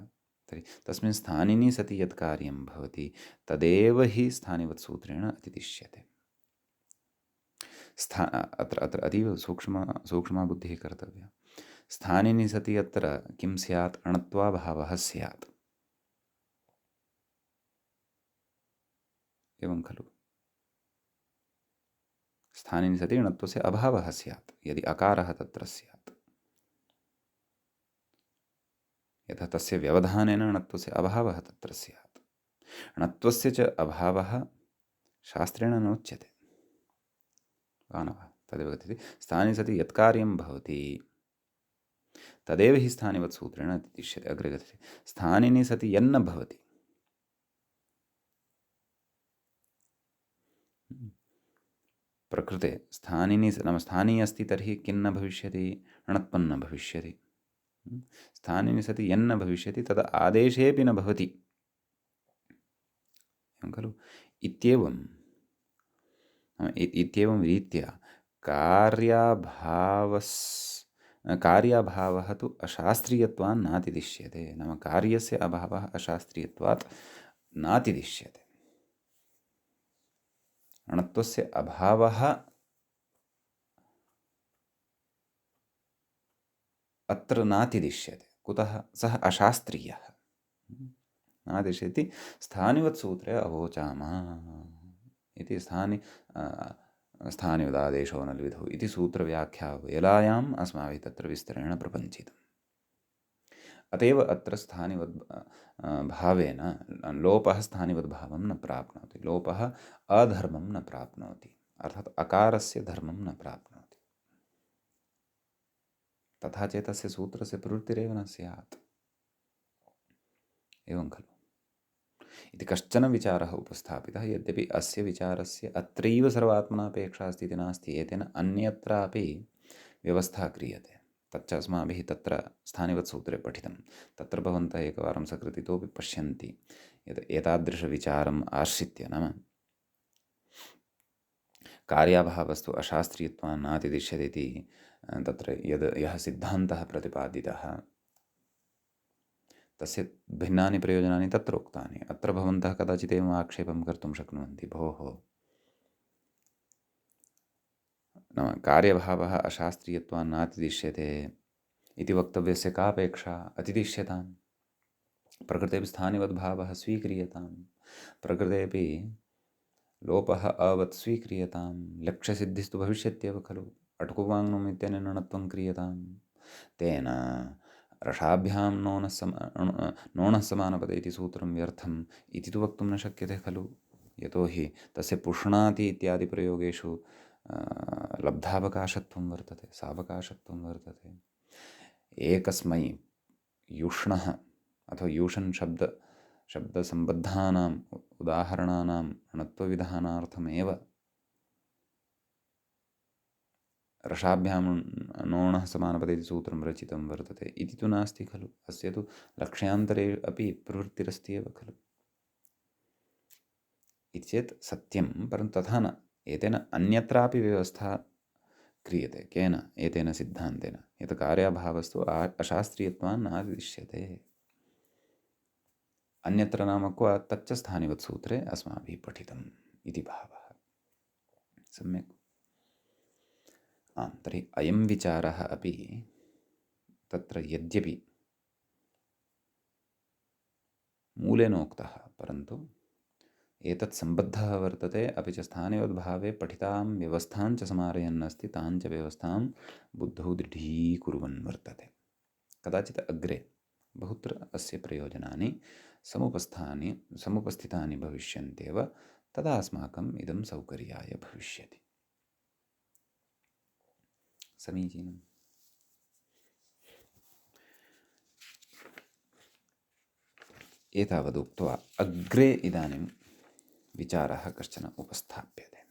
तर्हि तस्मिन् स्थानिनि सति यत् कार्यं भवति तदेव हि स्थानिवत् सूत्रेण अतिदिश्यते। अत्र अतीव सूक्ष्मा बुद्धिः कर्तव्या। स्थानिनि सति अत्र किं स्यात्? णत्वाभावः स्यात्। एवं खलु। स्थानिनि सति णत्वस्य अभावः स्यात् यदि अकारः तत्र स्यात्। यथा तस्य व्यवधानेन णत्वस्य अभावः तत्र स्यात्। णत्वस्य च अभावः शास्त्रेण नोच्यते वा न वा? तदेव कथयति स्थाने सति यत् कार्यं भवति तदेव हि स्थानिवत् सूत्रेण अतिदिश्यते। अग्रे कथयति स्थानिनि सति यन्न भवति, प्रकृते स्थानिनि नाम स्थानी अस्ति तर्हि किन्न भविष्यति? णत्वं न भविष्यति। स्थानिनि सति यन्न भविष्यति तद् आदेशेऽपि न भवति। एवं खलु। इत्येवं रीत्या कार्याभावः तु अशास्त्रीयत्वात् नातिदिश्यते। नाम कार्यस्य अभावः अशास्त्रीयत्वात् नातिदिश्यते। णत्वस्य अभावः अत्र नातिदिश्यते। कुतः? सः अशास्त्रीयः नातिदिश्यति। स्थानिवत् सूत्रे अवोचामः इति स्थानिवदादेशो नल्विधौ इति सूत्रव्याख्यावेलायाम् अस्माभिः तत्र विस्तरेण प्रपञ्चितम्। अत एव अत्र स्थानिवद् भावेन लोपः स्थानिवद्भावं न प्राप्नोति, लोपः अधर्मं न प्राप्नोति, अर्थात् अकारस्य धर्मं न प्राप्नोति। तथा चेत् तस्य सूत्रस्य प्रवृत्तिरेव न स्यात्। एवं खलु। इति कश्चन विचारः उपस्थापितः। यद्यपि अस्य विचारस्य अत्रैव सर्वात्मनापेक्षा अस्ति इति नास्ति, एतेन अन्यत्रापि व्यवस्था क्रियते। तच्च अस्माभिः तत्र स्थानिवत् सूत्रे पठितं। तत्र भवन्तः एकवारं सकृतितोपि पश्यन्ति यत् एतादृशविचारम् आश्रित्य, नाम कार्याभावस्तु अशास्त्रीयत्वात् नातिदिश्यते इति तत्र यः सिद्धान्तः प्रतिपादितः तस्य भिन्नानि प्रयोजनानि तत्र उक्तानि। अत्र भवन्तः कदाचित् एवम् आक्षेपं कर्तुं शक्नुवन्ति, भोः नाम कार्यभावः अशास्त्रीयत्वात् नातिदिश्यते, इति वक्तव्यस्य का अपेक्षा? अतिदिश्यताम्। प्रकृतेऽपि स्थानिवद्भावः स्वीक्रियताम्, प्रकृतेऽपि लोपः अवत् स्वीक्रियताम्, लक्ष्यसिद्धिस्तु भविष्यत्येव खलु। अटकुवाङ्मनम् इत्यनेन णत्वं क्रियताम्। तेन रसाभ्यां नोणः समानपदे इति सूत्रं व्यर्थम् इति तु वक्तुं न शक्यते खलु। यतोहि तस्य पुष्णाति इत्यादि प्रयोगेषु लब्धावकाशत्वं वर्तते, सावकाशत्वं वर्तते। एकस्मै युष्णः अथवा यूषन् शब्दसम्बद्धानाम् उदाहरणानाम् अणत्वविधानार्थमेव रसाभ्यां नोणः समानपदे इति सूत्रं रचितं वर्तते इति तु नास्ति खलु। अस्य तु लक्ष्यान्तरे अपि प्रवृत्तिरस्ति एव खलु इति चेत् सत्यं, परन्तु तथा न। एतेन अन्यत्रापि व्यवस्था क्रियते। केन? एतेन सिद्धान्तेन यत् कार्याभावस्तु अशास्त्रीयत्वान् नादिश्यते। अन्यत्र नाम क्व? तच्च स्थानिवत् सूत्रे अस्माभिः पठितम् इति भावः। सम्यक्। आं, तर्हि अयं विचारः अपि तत्र यद्यपि मूलेनोक्तः, परन्तु एतत् सम्बद्धः वर्तते, अपि च स्थानिवद्भावे पठितां व्यवस्थां च समारयन् अस्ति, तां च व्यवस्थां बुद्धौ दृढीकुर्वन् वर्तते। कदाचित् अग्रे बहुत्र अस्य प्रयोजनानि समुपस्थितानि भविष्यन्त्येव, तदा अस्माकम् इदं सौकर्याय भविष्यति। समीचीनम्। एतावदुक्त्वा अग्रे इदानीं विचारः कश्चन उपस्थाप्यते।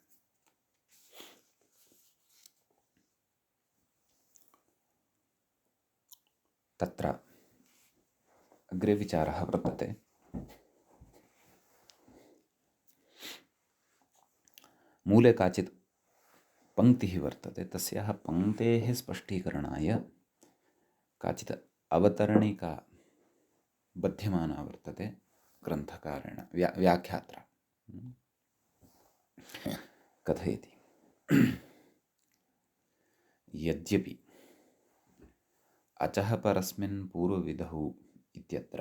तत्र अग्रे विचारः वर्तते, मूले काचित् पङ्क्तिः वर्तते, तस्याः पङ्क्तेः स्पष्टीकरणाय काचित् अवतरणिका बध्यमाना वर्तते ग्रन्थकारेण, व्याख्यात्रा। कथयति, यद्यपि अचः परस्मिन् पूर्वविधौ इत्यत्र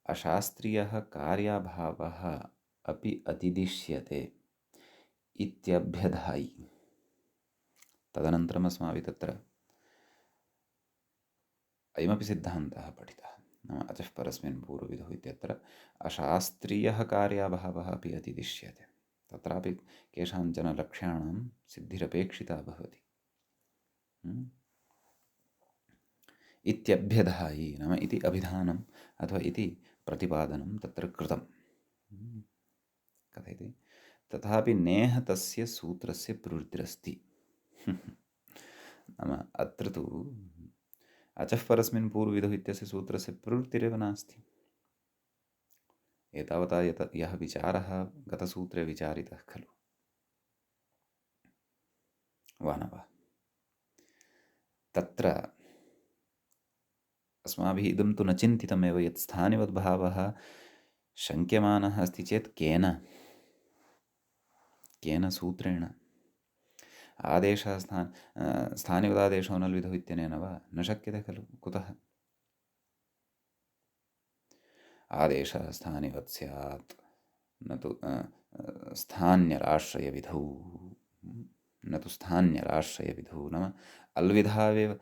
अशास्त्रीयः कार्याभावः अपि अतिदिश्यते इत्यभ्यधायि। तदनन्तरम् अस्माभिः तत्र अयमपि सिद्धान्तः पठितः, नाम अचः परस्मिन् पूर्वविधौ इत्यत्र अशास्त्रीयः कार्याभावः अपि अतिदिश्यते। तत्रापि केषाञ्चन लक्ष्याणां सिद्धिरपेक्षिता भवति। इत्यभ्यधायि नाम इति अभिधानम् अथवा इति प्रतिपादनं तत्र कृतं। कथयति, तथापि नेह तस्य सूत्रस्य प्रवृत्तिरस्ति। नाम अत्र तु अचः परस्मिन् पूर्वविधौ इत्यस्य सूत्रस्य प्रवृत्तिरेव नास्ति। एतावता यः विचारः गतसूत्रे विचारितः खलु, वा न वा? तत्र अस्माभिः इदं तु न चिन्तितमेव यत् स्थानिवद्भावः शङ्क्यमानः अस्ति चेत् केन सूत्रेण? आदेशः स्थानिवदादेशो नल्विधौ इत्यनेन वा? न शक्यते खलु। कुतः? आदेशः स्थानिवत् स्यात्, न तु स्थान्यराश्रयविधौ, न तु स्थान्यराश्रयविधौ। नाम अल्विधावेव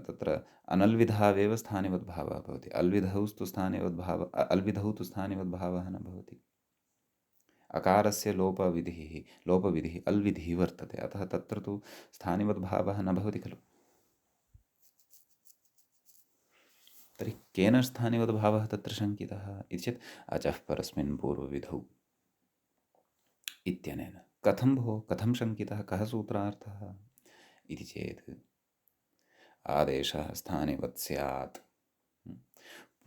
तत्र अनल्विधावेव स्थानिवद्भावः भवति। अल्विधौ तु स्थानिवद्भावः न भवति। अकारस्य लोपविधिः अल्विधिः वर्तते, अतः तत्र तु स्थानिवद्भावः न भवति खलु। तर्हि केन स्थानिवद्भावः तत्र शङ्कितः इति चेत् अचः परस्मिन् पूर्वविधौ इत्यनेन। कथं भो, कथं शङ्कितः, कः सूत्रार्थः इति चेत् आदेशः स्थानिवत् स्यात्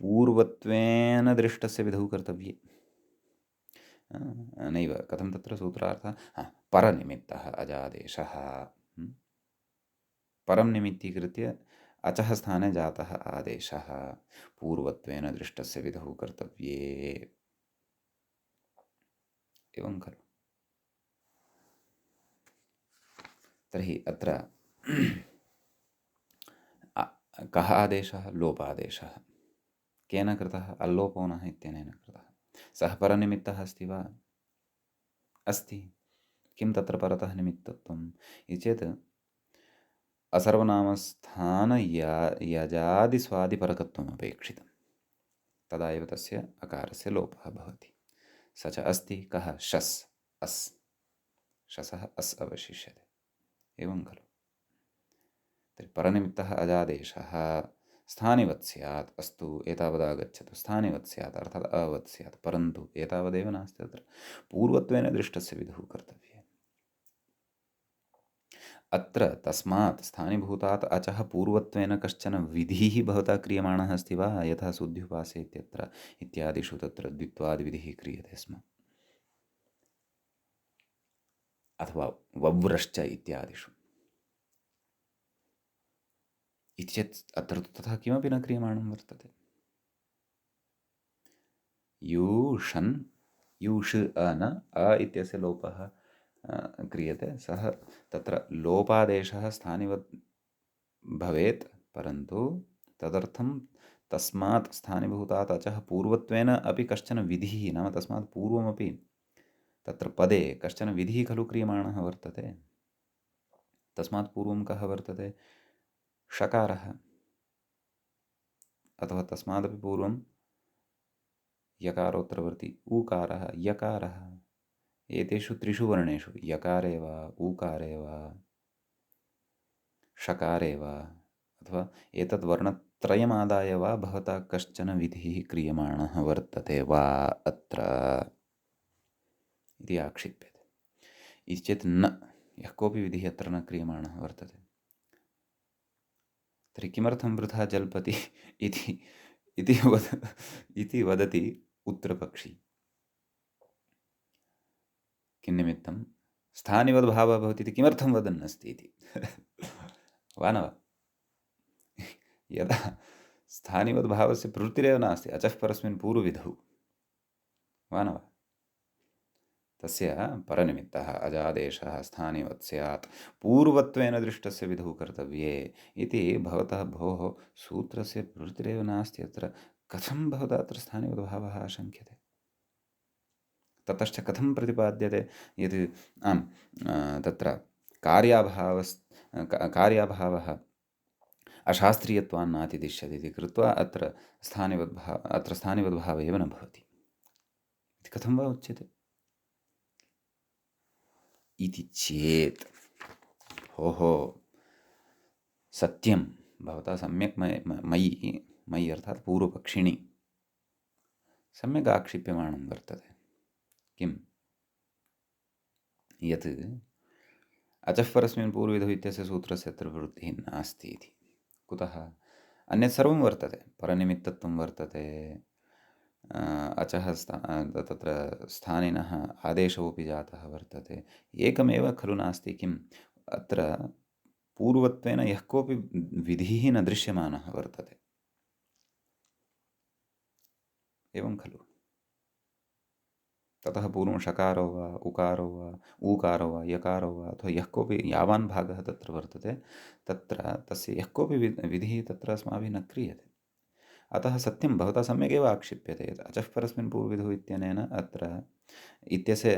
पूर्वत्वेन दृष्टस्य विधौ कर्तव्ये। नैव, कथं तत्र सूत्रार्थः? परनिमित्तः अजादेशः, परं निमित्तीकृत्य अचः स्थाने जातः आदेशः पूर्वत्वेन दृष्टस्य विधौ कर्तव्ये, एवं खलु। तर्हि अत्र कः आदेशः? लोपादेशः। केन कृतः? अल्लोपो नः इत्यनेन कृतः। सः परनिमित्तः अस्ति वा? अस्ति। किं तत्र परतः निमित्तत्वम् इति चेत् यजादिस्वादिपरकत्वम् अपेक्षितं, तदा एव तस्य अकारस्य लोपः भवति। स च अस्ति कः? शस्, अस्, शसः अस् अवशिष्यते। एवं खलु। तर्हि परनिमित्तः अजादेशः स्थानिवत् स्यात्। अस्तु, एतावदागच्छतु। स्थानिवत् स्यात् अर्थात् अवत् स्यात्, परन्तु एतावदेव नास्ति। तत्र पूर्वत्वेन दृष्टस्य विधुः कर्तव्ये। अत्र तस्मात् स्थानिभूतात् अचः पूर्वत्वेन कश्चन विधिः भवता क्रियमाणः अस्ति वा? यथा शुद्ध्युपासे इत्यत्र इत्यादिषु तत्र द्वित्वादिविधिः क्रियते स्म, अथवा वव्रश्च इत्यादिषु। इति चेत् अत्र तु तथा किमपि न क्रियमाणं वर्तते। यूषन्, यूष न अ इत्यस्य लोपः क्रियते। सः तत्र लोपादेशः स्थानिवत् भवेत्, परन्तु तदर्थं तस्मात् स्थानिभूतात् अचः पूर्वत्वेन अपि कश्चन विधिः, नाम तस्मात् पूर्वमपि तत्र पदे कश्चन विधिः खलु क्रियमाणः वर्तते। तस्मात् पूर्वं कः वर्तते? षकारः, अथवा तस्मादपि पूर्वं यकारोत्तरवर्ती ऊकारः, यकारः। एतेषु त्रिषु वर्णेषु यकारे वा, ऊकारे वा, षकारे वा, अथवा एतद् वर्णत्रयमादाय वा भवता कश्चन विधिः क्रियमाणः वर्तते वा अत्र इति आक्षिप्यते। इति चेत् न, यः कोऽपि विधिः अत्र न क्रियमाणः वर्तते। तर्हि किमर्थं वृथा जल्पति इति वदति उत्तरपक्षी। किं निमित्तं? स्थानिवद्भावः भवति इति किमर्थं वदन् अस्ति इति। वा न वा? यदा स्थानिवद्भावस्य प्रवृत्तिरेव नास्ति, अचः परस्मिन् पूर्वविधौ, वा न वा? तस्य परनिमित्तः अजादेशः स्थानिवत् स्यात्, पूर्वत्वेन दृष्टस्य विधौ कर्तव्ये इति भवतः भोः सूत्रस्य प्रवृत्तिरेव नास्ति अत्र। कथं भवता अत्र स्थानिवद्भावः आशङ्क्यते? ततश्च कथं प्रतिपाद्यते यत् तत्र कार्याभावः अशास्त्रीयत्वान् नातिदिश्यते इति कृत्वा अत्र स्थानिवद्भावः एव न भवति इति कथं वा उच्यते? इति चेत् भोः सत्यं भवता सम्यक् मयि अर्थात् पूर्वपक्षिणी सम्यक् आक्षिप्यमाणं वर्तते। किं? यत् अचः परस्मिन् पूर्वविधौ इत्यस्य सूत्रस्य अत्र प्रवृत्तिः नास्ति इति। कुतः? अन्यत् सर्वं वर्तते, परनिमित्तत्वं वर्तते, अचः तत्र स्थानिनः आदेशोऽपि जातः वर्तते। एकमेव खलु नास्ति। किम्? अत्र पूर्वत्वेन यः कोऽपि विधिः न दृश्यमानः वर्तते। एवं खलु। ततः पूर्वं षकारो वा, उकारो वा, ऊकारो वा, यकारो वा, अथवा यः कोऽपि यावान् भागः तत्र वर्तते, तत्र तस्य यः कोऽपि विधिः तत्र अस्माभिः न क्रियते। अतः सत्यं भवता सम्यगेव आक्षिप्यते यत् अचः परस्मिन् पूर्वविधौ इत्यनेन अत्र इत्यस्य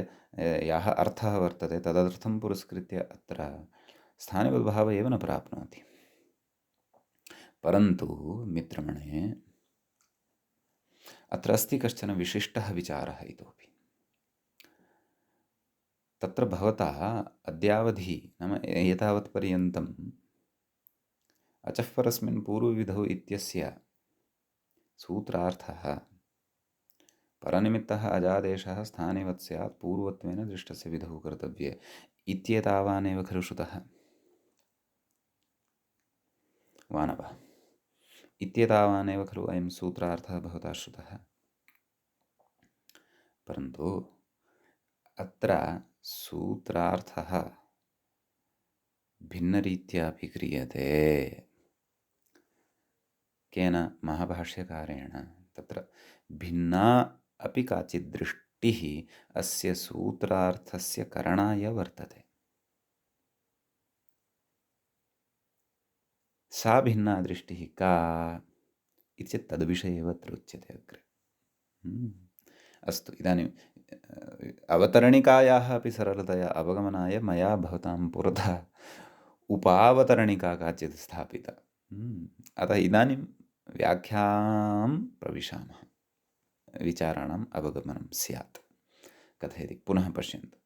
यः अर्थः वर्तते तदर्थं पुरस्कृत्य अत्र स्थानिवद्भावः एव न प्राप्नोति। परन्तु मित्रमणे अत्र अस्ति कश्चन विशिष्टः विचारः इतोपि। तत्र भवता अद्यावधि नाम एतावत्पर्यन्तम् अचः परस्मिन् पूर्वविधौ इत्यस्य सूत्रार्थः परनिमित्तः अजादेशः स्थानिवत् स्यात्, पूर्वत्वेन दृष्टस्य विधौ कर्तव्ये इत्येतावानेव खलु श्रुतः, वा न वा? इत्येतावानेव खलु अयं सूत्रार्थः भवता श्रुतः। परन्तु अत्र सूत्रार्थः भिन्नरीत्यापि क्रियते। केन? महाभाष्यकारेण। तत्र भिन्ना अपि काचित् दृष्टिः अस्य सूत्रार्थस्य करणाय वर्तते। सा भिन्ना दृष्टिः का इति चेत् तद्विषये एव अत्र उच्यते अग्रे। अस्तु, इदानीम् अवतरणिकायाः अपि सरलतया अवगमनाय मया भवतां पुरतः उपावतरणिका काचित् स्थापिता। अतः इदानीं व्याख्यां प्रविशामः, विचाराणाम् अवगमनं स्यात्। कथयति, पुनः पश्यन्तु।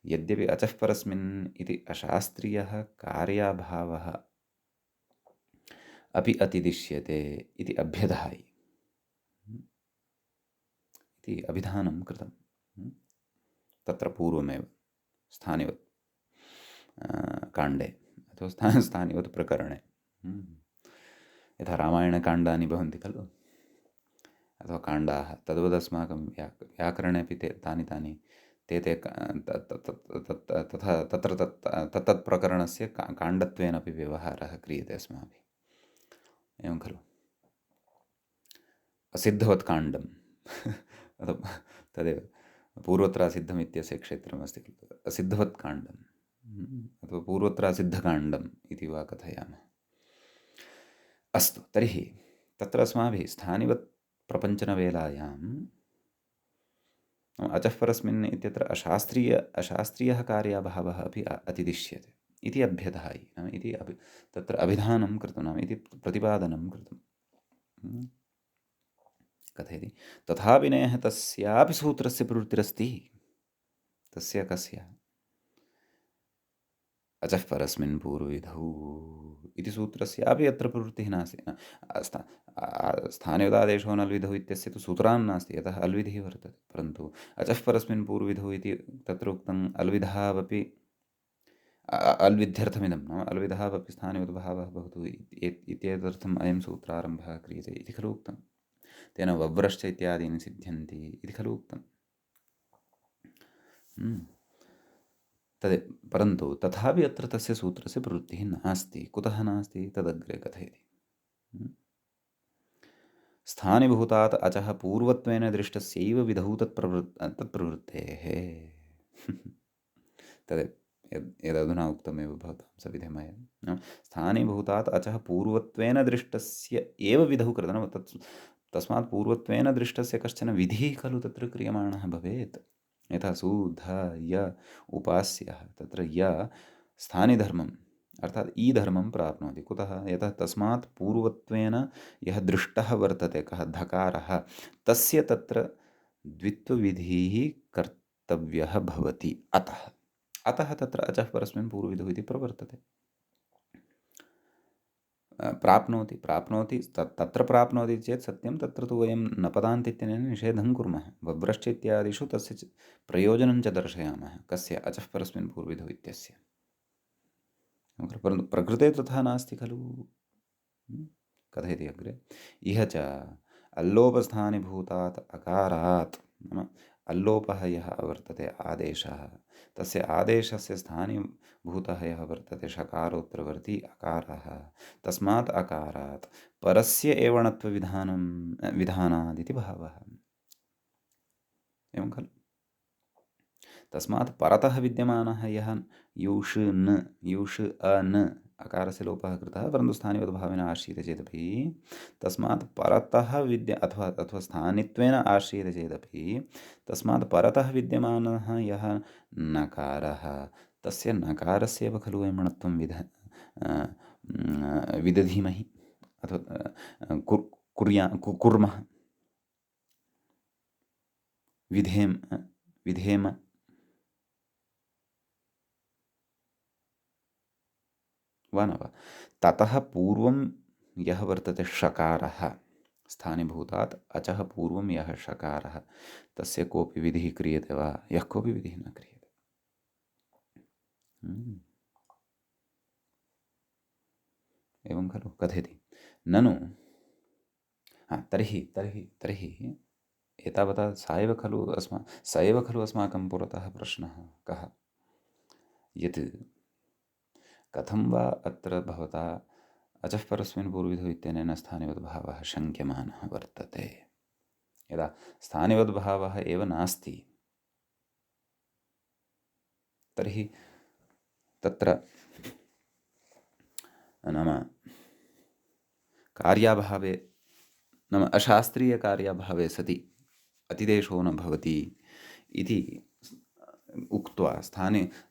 यद्यपि अचः परस्मिन् इति अशास्त्रीयः कार्याभावः अपि अतिदिश्यते इति अभ्यधायि इति अभिधानं कृतं तत्र पूर्वमेव स्थानिवत् काण्डे अथवा स्थानिवत् प्रकरणे। यथा रामायणकाण्डानि भवन्ति खलु, अथवा काण्डाः, तद्वदस्माकं व्याकरणे अपि तानि तथा तत्र तत्तत् प्रकरणस्य काण्डत्वेन अपि व्यवहारः क्रियते अस्माभिः। एवं खलु, असिद्धवत् काण्डं तदेव पूर्वत्र असिद्धम् इत्यस्य क्षेत्रमस्ति खलु, असिद्धवत् काण्डम् अथवा पूर्वत्र असिद्धकाण्डम् इति वा कथयामः। अस्तु, तर्हि तत्र अस्माभिः स्थानिवत् प्रपञ्चनवेलायाम् अचः परस्मिन् इत्यत्र अशास्त्रीयः कार्याभावः अपि अतिदिश्यते इति अभ्यधायि, नाम इति तत्र अभिधानं कृतं, नाम इति प्रतिपादनं कृतं। कथयति, तथा विनयः तस्यापि सूत्रस्य प्रवृत्तिरस्ति। तस्य कस्य? अचः परस्मिन् पूर्वविधौ इति सूत्रस्यापि अत्र प्रवृत्तिः नास्ति। स्थानयुदादेशो नल्विधौ इत्यस्य तु सूत्रान् नास्ति, यतः अल्विधिः वर्तते। परन्तु अचः परस्मिन् पूर्वविधौ इति तत्र उक्तम् अल्विधावपि अल्विध्यर्थमिदं, नाम अल्विधावपि स्थानयुतभावः भवतु इत्येतदर्थम् अयं सूत्रारम्भः क्रियते इति खलु उक्तं। तेन वव्रश्च इत्यादीनि सिद्ध्यन्ति इति खलु उक्तम्। परन्तु तथापि अत्र तस्य सूत्रस्य प्रवृत्तिः नास्ति। कुतः नास्ति तदग्रे कथयति। स्थानिभूतात् अचः पूर्वत्वेन दृष्टस्यैव विधौ तत्प्रवृत्तेः तदेव यदधुना उक्तमेव भवतां सविधेमया। स्थानीभूतात् अचः पूर्वत्वेन दृष्टस्य एव विधौ कृतं, नाम तस्मात् पूर्वत्वेन दृष्टस्य कश्चन विधिः खलु तत्र क्रियमाणः भवेत्। यथा सुध य उपास्यः, तत्र य स्थानिधर्मम् अर्थात् ईधर्मं प्राप्नोति। कुतः? यतः तस्मात् पूर्वत्वेन यः दृष्टः वर्तते, कः धकारः, तस्य तत्र द्वित्वविधिः कर्तव्यः भवति। अतः तत्र अचः परस्मिन् पूर्वविधौ इति प्रवर्तते। प्राप्नोति तत्र प्राप्नोति चेत् सत्यं, तत्र तु वयं नपदान्त इत्यनेन निषेधं कुर्मः। वव्रश्च इत्यादिषु तस्य प्रयोजनं च दर्शयामः। कस्य? अचः परस्मिन् पूर्वविधौ इत्यस्य। परन्तु प्रकृते तथा नास्ति खलु। कथयति अग्रे, इह च अल्लोपस्थानिभूतात् अकारात्, नाम अल्लोपः यः वर्तते आदेशः, तस्य आदेशस्य स्थानीभूतः यः वर्तते षकारोत्तरवर्ती अकारः, तस्मात् अकारात् परस्य विधानादिति भावः। एवं खलु। तस्मात् परतः विद्यमानः यः यूष् अन् अकारस्य लोपः कृतः, परन्तु स्थानिवद्भावेन आश्रियते चेदपि तस्मात् परतः अथवा स्थानित्वेन आश्रियते चेदपि तस्मात् परतः विद्यमानः यः नकारः, तस्य नकारस्यैव खलु वयं णत्वं विदधीमहि अथवा कुर्मः, विधेम। वा न वा? ततः पूर्वं यः वर्तते षकारः, स्थानिभूतात् अचः पूर्वं यः षकारः, तस्य कोऽपि विधिः क्रियते वा? यः कोऽपि विधिः न क्रियते। एवं खलु। कथयति, ननु तर्हि एतावता स एव खलु अस्माकं पुरतः प्रश्नः कः, यत् कथं वा अत्र भवता अचः परस्मिन् पूर्वविधौ इत्यनेन स्थानिवद्भावः शङ्क्यमानः वर्तते, यदा स्थानिवद्भावः एव नास्ति। तर्हि तत्र नाम कार्याभावे नाम अशास्त्रीयकार्याभावे सति अतिदेशो न भवति इति उक्त्वा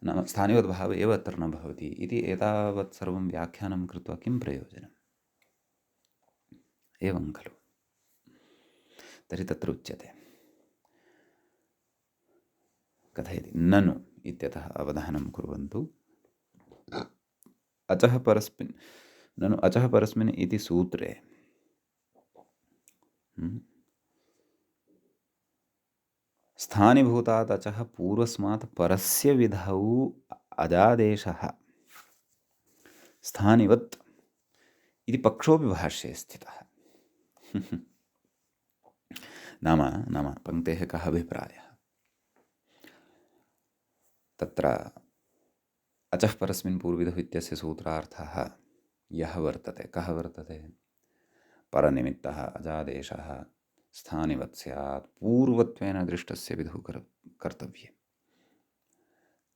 नाम स्थानिवद्भावे एव अत्र न भवति इति एतावत् सर्वं व्याख्यानं कृत्वा किं प्रयोजनम्? एवं खलु। तर्हि तत्र उच्यते, कथयति, ननु इत्यतः अवधानं कुर्वन्तु। अचः परस्मिन्, ननु अचः परस्मिन् इति सूत्रे स्थानिभूतात् अचः पूर्वस्मात् परस्य विधौ अजादेशः स्थानिवत् इति पक्षोऽपि भाष्ये स्थितः। नाम पङ्क्तेः कः अभिप्रायः? तत्र अचः परस्मिन् पूर्वविधौ इत्यस्य सूत्रार्थः यः वर्तते, कः वर्तते? परनिमित्तः अजादेशः स्थानिवत् स्यात् पूर्वत्वेन दृष्टस्य विधौ कर्तव्ये।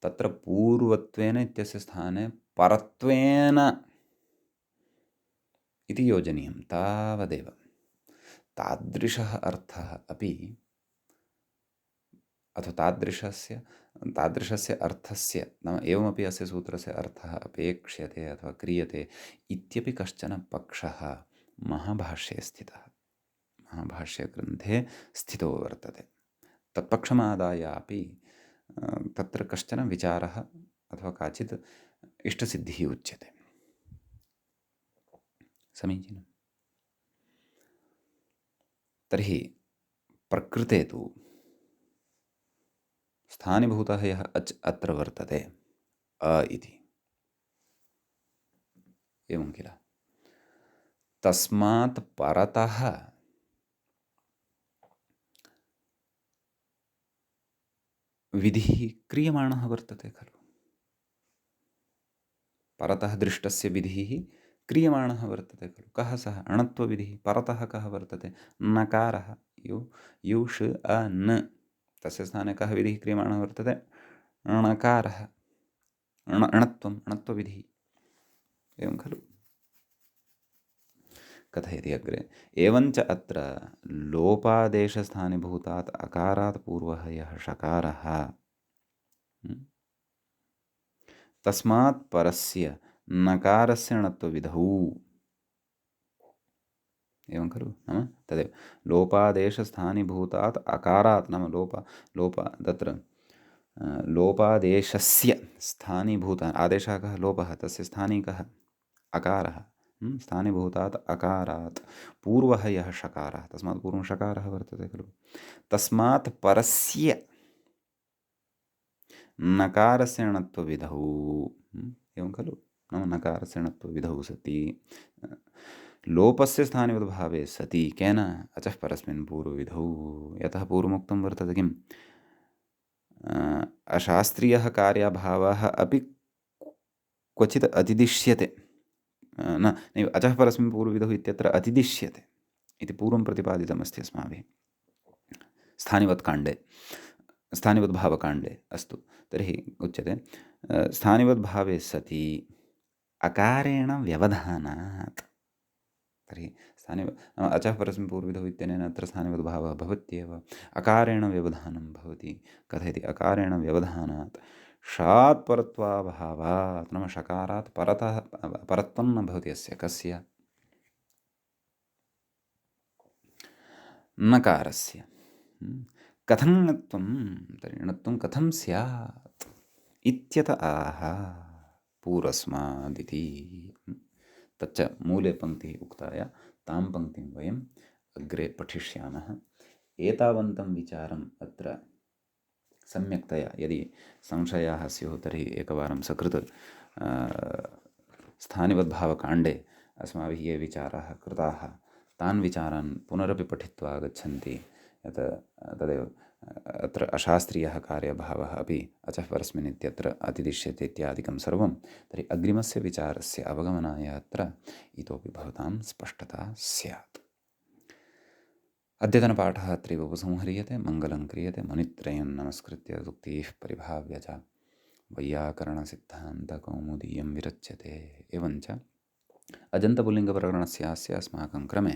तत्र पूर्वत्वेन इत्यस्य स्थाने परत्वेन इति योजनीयं, तावदेव। तादृशः अर्थः अपि अथवा तादृशस्य अर्थस्य नाम एवमपि अस्य सूत्रस्य अर्थः अपेक्ष्यते अथवा क्रियते इत्यपि कश्चन पक्षः महाभाष्ये स्थितः, महाभाष्यग्रन्थे स्थितो वर्तते। तत्पक्षमादाय अपि तत्र कश्चन विचारः अथवा काचित् इष्टसिद्धिः उच्यते। समीचीनं। तर्हि प्रकृते तु स्थानिभूतः यः अच् अत्र वर्तते अ इति, एवं किल? तस्मात् परतः विधिः क्रियमाणः वर्तते खलु। परतः दृष्टस्य विधिः क्रियमाणः वर्तते खलु। कः सः? अणत्वविधिः। परतः कः वर्तते? नकारः। यु ष अ न, तस्य स्थाने कः विधिः क्रियमाणः वर्तते? णकारः। अणत्वविधिः, एवं खलु। कथयति अग्रे, एवञ्च अत्र लोपादेशस्थानिभूतात् अकारात् पूर्वः यः षकारः तस्मात् परस्य नकारस्य णत्वविधौ, एवं खलु। नाम तदेव लोपादेशस्थानिभूतात् अकारात्, नाम तत्र लोपादेशस्य स्थानीभूतः, आदेशः कः? लोपः, तस्य स्थानी कः? अकारः। स्थानिभूतात् अकारात् पूर्वः यः षकारः, तस्मात् पूर्वं षकारः वर्तते खलु। तस्मात् परस्य नकारस्य णत्वविधौ, एवं खलु। नाम नकारस्य णत्वविधौ सति लोपस्य स्थानिवद्भावे सति केन? अचः परस्मिन् पूर्वविधौ। यतः पूर्वमुक्तं वर्तते किम्? अशास्त्रीयः कार्याभावः अपि क्वचित् अतिदिश्यते, नैव अचः परस्मिन् पूर्वविधौ इत्यत्र अतिदिश्यते इति पूर्वं प्रतिपादितमस्ति अस्माभिः स्थानिवत्काण्डे, स्थानिवद्भावकाण्डे। अस्तु, तर्हि उच्यते स्थानिवद्भावे सति अकारेण व्यवधानात्। तर्हि अचः परस्मिन् पूर्वविधौ इत्यनेन अत्र स्थानिवद्भावः भवत्येव, अकारेण व्यवधानं भवति। कथयति? अकारेण व्यवधानात् षात् परत्वाभावात्, नाम षकारात् परत्वं न भवति अस्य। कस्य? नकारस्य। कथं णत्वं? तर्हि णत्वं कथं स्यात् इत्यत आह पूर्वस्मादिति। तच्च मूले पङ्क्तिः उक्ताय, तां पङ्क्तिं वयम् अग्रे पठिष्यामः। एतावन्तं विचारम् अत्र सम्यक्तया यदि संशयाः स्युः तर्हि एकवारं सकृत् स्थानिवद्भावकाण्डे अस्माभिः ये विचाराः कृताः तान् विचारान् पुनरपि पठित्वा आगच्छन्ति यत् तदेव अत्र अशास्त्रीयः कार्यभावः अपि अचः परस्मिन् इत्यत्र अतिदिश्यते इत्यादिकं सर्वं, तर्हि अग्रिमस्य विचारस्य अवगमनाय अत्र इतोपि भवतां स्पष्टता स्यात्। अद्यतनपाठः अत्रैव उपसंह्रियते। मङ्गलं क्रियते। मुनित्रयं नमस्कृत्य उक्तिः परिभाव्य च वैयाकरणसिद्धान्तकौमुदीयं विरच्यते। एवञ्च अजन्तपुल्लिङ्गप्रकरणस्य अस्माकं क्रमे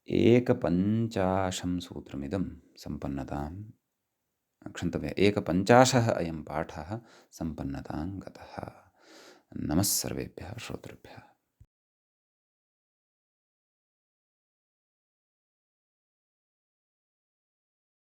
150 सूत्रमिदं सम्पन्नतां क्षन्तव्य 150 अयं पाठः सम्पन्नतां गतः। नमः सर्वेभ्यः श्रोतृभ्यः।